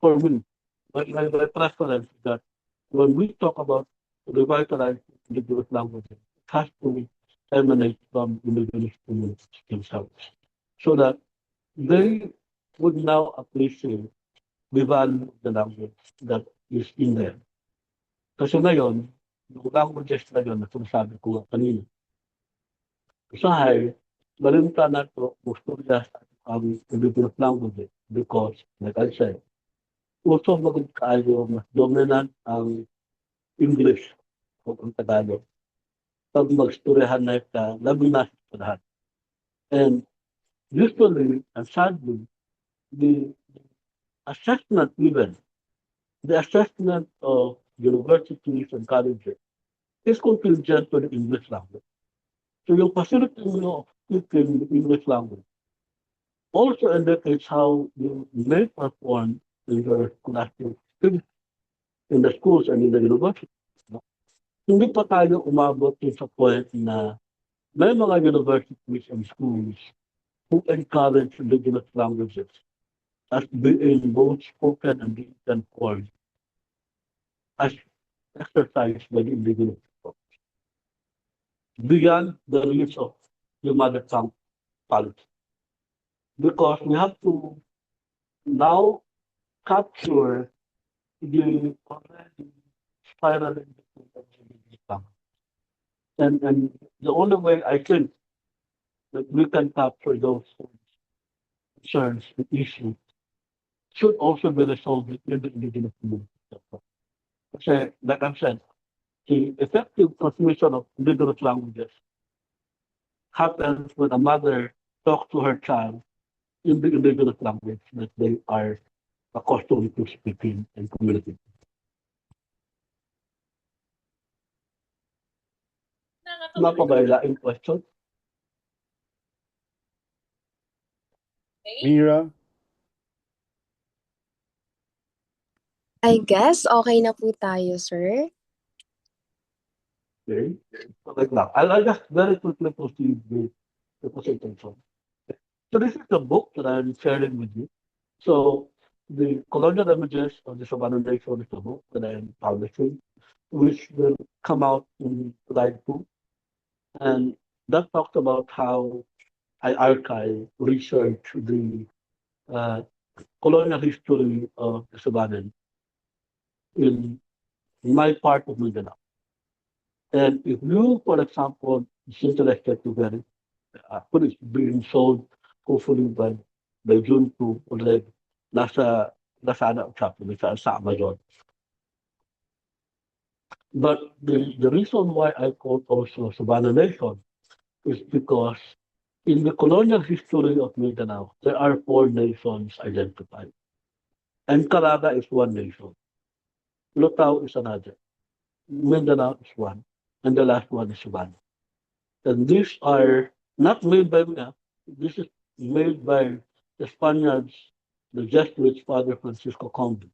[SPEAKER 6] for me, my preference is that when we talk about revitalizing indigenous languages, it has to emanate from indigenous communities themselves. So that they would now appreciate the value of the language that is in there. Kasi ngayon, yung languages na yun na sinasabi ko kanina, usahay, malimta na ito, gusto niya ang indigenous languages because, like I said, gusto maging kaayo, mas dominant ang English o ang Tagalog. Pag mag-istoryahan na ito, labi na sa lahat. And usually, and sadly, the assessment even, the assessment of universities and colleges is contingent to the English language. So yung facility of speaking the English language also indicates how you may perform in your classroom in the schools and in the university. No? Hindi pa tayo umabot sa point na may mga universities and schools who encourage indigenous languages as being both spoken and written forms as exercised by the indigenous people, beyond the reach of the mother tongue policy. Because we have to now capture the already spiraling tongue. And the only way I think that we can capture those concerns and issues should also be resolved within the indigenous community. Kasi, like I've said, the effective transmission of indigenous languages happens when a mother talks to her child in the indigenous language that they are accustomed to speaking and communicating. Napabaylaing question?
[SPEAKER 4] Mira?
[SPEAKER 2] I guess okay na po tayo, sir.
[SPEAKER 6] Okay? So like that. I'll just very quickly proceed with the presentation. So this is the book that I'm sharing with you. So the colonial images of the Savannah Nation is the book that I am publishing, which will come out in July 2. And that talks about how I archive, research the uh, colonial history of the Savannah in my part of Mindanao. And if you, for example, is interested to get it, put it being sold hopefully by June 2 already, nasa ano, shop, sa Amazon. But the reason why I call also Savannah Nation is because in the colonial history of Mindanao, there are four nations identified. And Calaga is one nation. Lutao is another. Mindanao is one. And the last one is Savannah. And these are not made by me. This is made by the Spaniards, the Jesuits, Father Francisco Combe,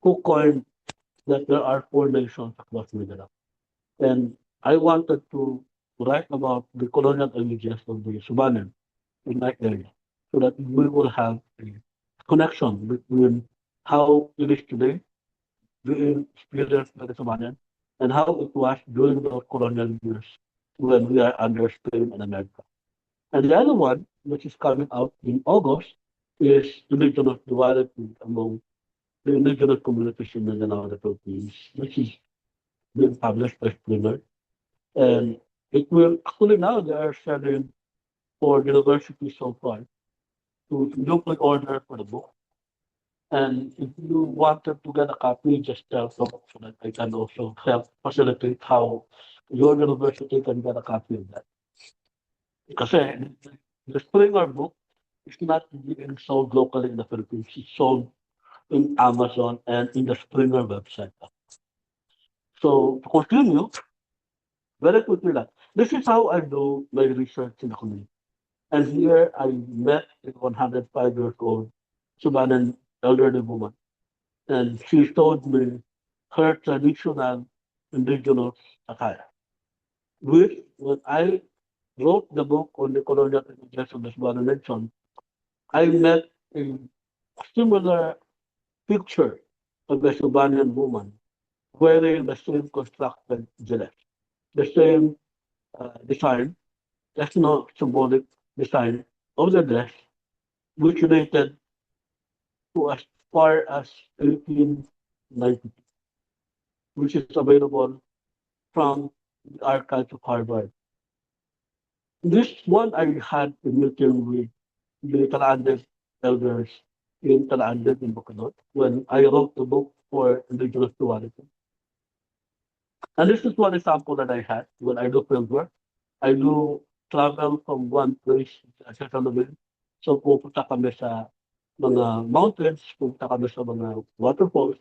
[SPEAKER 6] who coined that there are four nations across Mindanao. And I wanted to write about the colonial images of the Subanen in my area so that we will have a connection between how it is today, being experienced by the Subanen, and how it was during those colonial years when we are under Spain and America. And the other one, which is coming out in August, is Indigenous Duality among the indigenous communities in Mindanao and the Philippines, which is being published by Springer. And it will actually now they are selling for universities so far to do pre-order for the book. And if you wanted to get a copy, just tell so that I can also help facilitate how your university can get a copy of that. Kasi the Springer book is not being sold locally in the Philippines. It's sold in Amazon and in the Springer website. So to continue, very quickly lang. This is how I do my research in the community. And here I met a 105 years old Subanen elderly woman. And she told me her traditional indigenous attire. Which when I wrote the book on the colonial images of the Subanen nation, I met a similar picture of a Subanen woman wearing the same constructed dress, the same design, ethno symbolic design of the dress, which dated to as far as 1890, which is available from the archives of Harvard. This one I had a meeting with the Talandez elders in Talandez in Bukidnon when I wrote the book for Indigenous Duality. And this is one example that I had when I do field work. I do travel from one place sa Salomon. So pupunta kami sa mga mountains, pupunta kami sa mga waterfalls.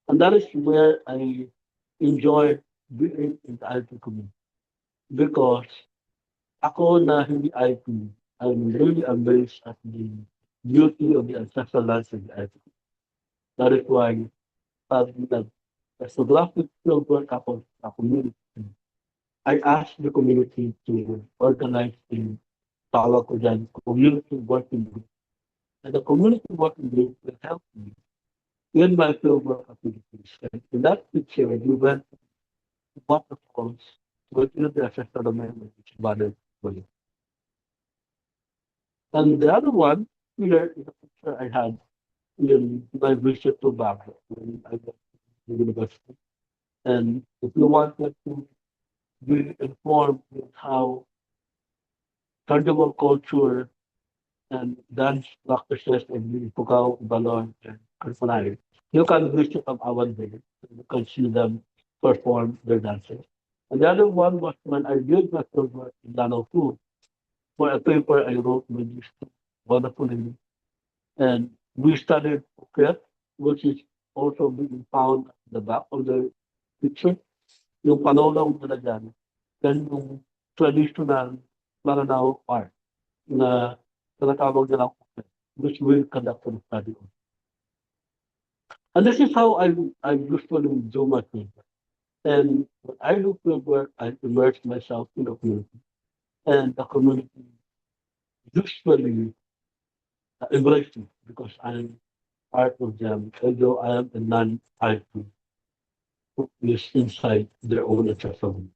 [SPEAKER 6] And that is where I enjoy being in the IT community. Because ako na hindi IT, I'm really amazed at the beauty of the ancestral lands in the IT. That is why pag nag-ethnographic field work ako sa community, I asked the community to organize a tawag ko dyan, community working group. And the community working group will help me in my fieldwork activities. And in that picture, we went to waterfalls within the ancestral domain, which is Badal Valley. And the other one, here is a picture I had in my visit to Baguio when I went to the university. And if you wanted to be informed with how tangible culture and dance practices in the Pugaw, Balon, and Kalpanay, you can visit them our day. You can see them perform their dances. And the other one was when I did my fieldwork in Danau 2 for a paper I wrote with these two wonderful ladies. And we studied Phuket, which is also being found at the back of the picture. Yung panolong nila dyan, then yung traditional Maranao art na tinatawag nila Phuket, which we conducted a study on. And this is how I usually do my paper. And when I do field work, I immerse myself in the community. And the community usually embrace me because I'm part of them, although I am a non-IT who is inside their own assessment.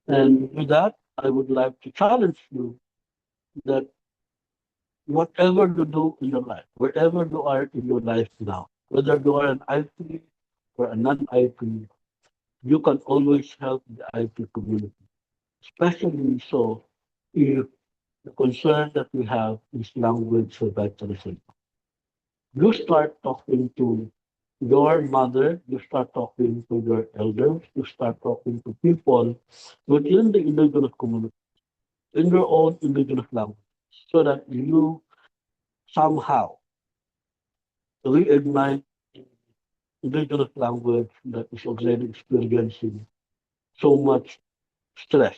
[SPEAKER 6] And with that, I would like to challenge you that whatever you do in your life, wherever you are in your life now, whether you are an IT or a non-IT, you can always help the IT community. Especially so if the concern that we have is language revitalization. You start talking to your mother, you start talking to your elders, you start talking to people within the indigenous community, in your own indigenous language, so that you somehow reignite indigenous language that is already experiencing so much stress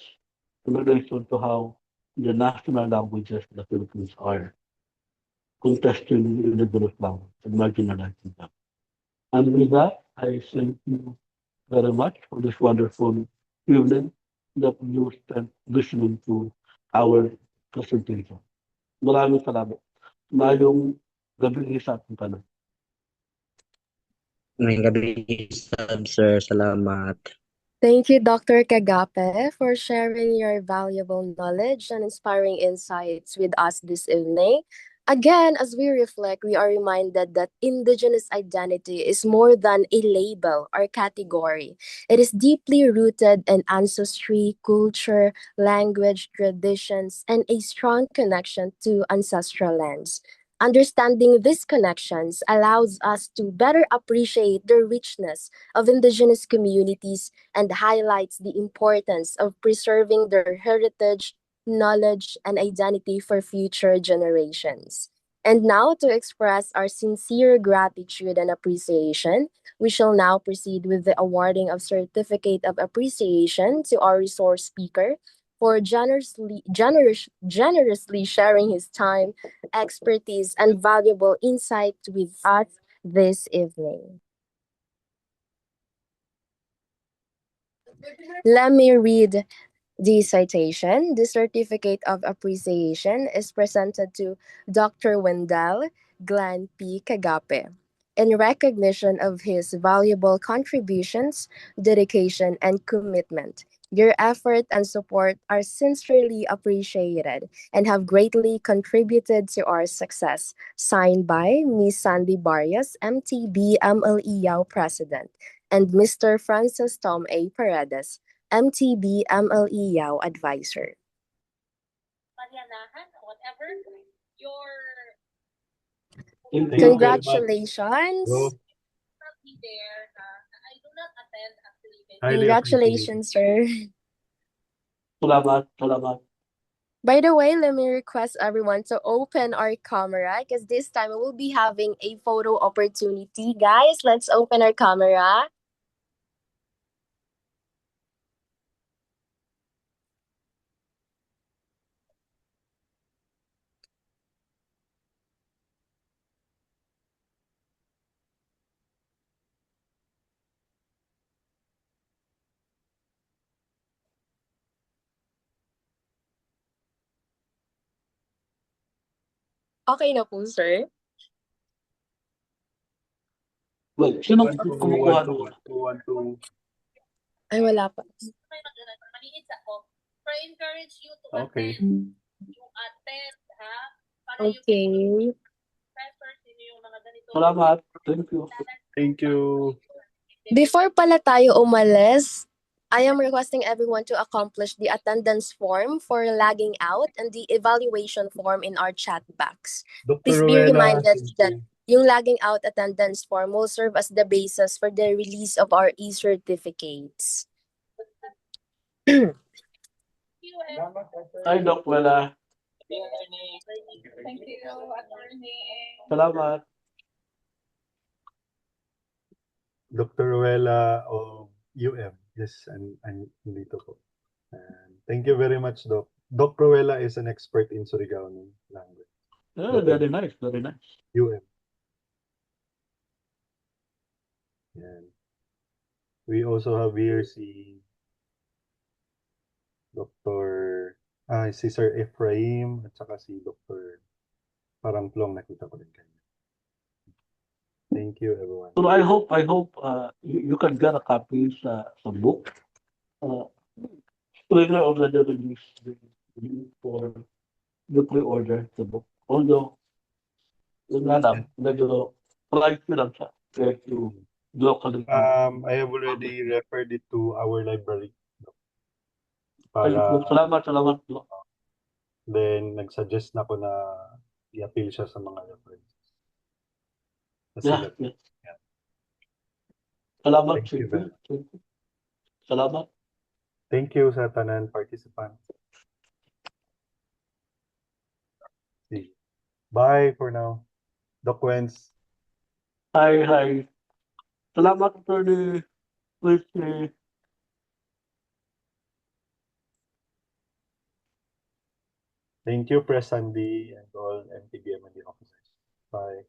[SPEAKER 6] in relation to how the national languages in the Philippines are contesting the indigenous language and marginalizing them. And with that, I thank you very much for this wonderful evening that you spent listening to our presentation. Maraming salamat. Mayong gabi sa ating tanong.
[SPEAKER 7] Ngayong gabi, sir. Salamat.
[SPEAKER 2] Thank you, Dr. Kagape, for sharing your valuable knowledge and inspiring insights with us this evening. Again, as we reflect, we are reminded that Indigenous identity is more than a label or category. It is deeply rooted in ancestry, culture, language, traditions, and a strong connection to ancestral lands. Understanding these connections allows us to better appreciate the richness of Indigenous communities and highlights the importance of preserving their heritage, knowledge, and identity for future generations. And now, to express our sincere gratitude and appreciation, we shall now proceed with the awarding of Certificate of Appreciation to our resource speaker for generously sharing his time, expertise, and valuable insight with us this evening. Let me read the citation. The certificate of appreciation is presented to Dr. Wendell Glenn P. Kagape in recognition of his valuable contributions, dedication, and commitment. Your effort and support are sincerely appreciated and have greatly contributed to our success. Signed by Ms. Sandy Barrios, MTB MLE Yao President, and Mr. Francis Tom A. Paredes, MTB MLE Yao Advisor.
[SPEAKER 6] Thank you.
[SPEAKER 2] Congratulations.
[SPEAKER 4] Highly appreciate it.
[SPEAKER 2] Congratulations, sir.
[SPEAKER 6] Salamat, salamat.
[SPEAKER 2] By the way, let me request everyone to open our camera because this time we will be having a photo opportunity. Guys, let's open our camera. Okay na po, sir.
[SPEAKER 6] Well, sinong kumukuha nun?
[SPEAKER 4] 212.
[SPEAKER 2] Ay, wala pa.
[SPEAKER 4] Okay.
[SPEAKER 2] Okay.
[SPEAKER 6] Salamat. Thank you.
[SPEAKER 4] Thank you.
[SPEAKER 2] Before pala tayo umalis, I am requesting everyone to accomplish the attendance form for lagging out and the evaluation form in our chat box. Please
[SPEAKER 4] Dr.
[SPEAKER 2] be
[SPEAKER 4] Ruela,
[SPEAKER 2] reminded
[SPEAKER 4] thank
[SPEAKER 2] that
[SPEAKER 4] you.
[SPEAKER 2] yung lagging out attendance form will serve as the basis for the release of our e-certificates.
[SPEAKER 6] Ay, Doc Wela. Salamat.
[SPEAKER 4] Dr. Ruela of UM. Yes, I'm dito po. And thank you very much, Doc. Doc Ruela is an expert in Surigao language.
[SPEAKER 6] Very nice, very nice.
[SPEAKER 4] UM. Yan. We also have here si si Sir Ephraim at saka si Dr. Paramplong, nakita ko din kanina. Thank you, everyone.
[SPEAKER 6] So I hope you can get a copy sa book. Later already released the link for the pre-order the book. Although, yun nga lang, medyo pricey lang siya compared to locally.
[SPEAKER 4] I have already referred it to our library.
[SPEAKER 6] Thank you. Salamat po.
[SPEAKER 4] Then, nag-suggest na ako na i-appeal siya sa mga references.
[SPEAKER 6] Yeah, yeah. Salamat.
[SPEAKER 4] Thank you very much.
[SPEAKER 6] Thank you. Salamat.
[SPEAKER 4] Thank you sa tanan participant. See. Bye for now. Doc Wens.
[SPEAKER 6] Hi. Salamat for the please.
[SPEAKER 4] Thank you, Press Sandy and all MTBM and the officers. Bye.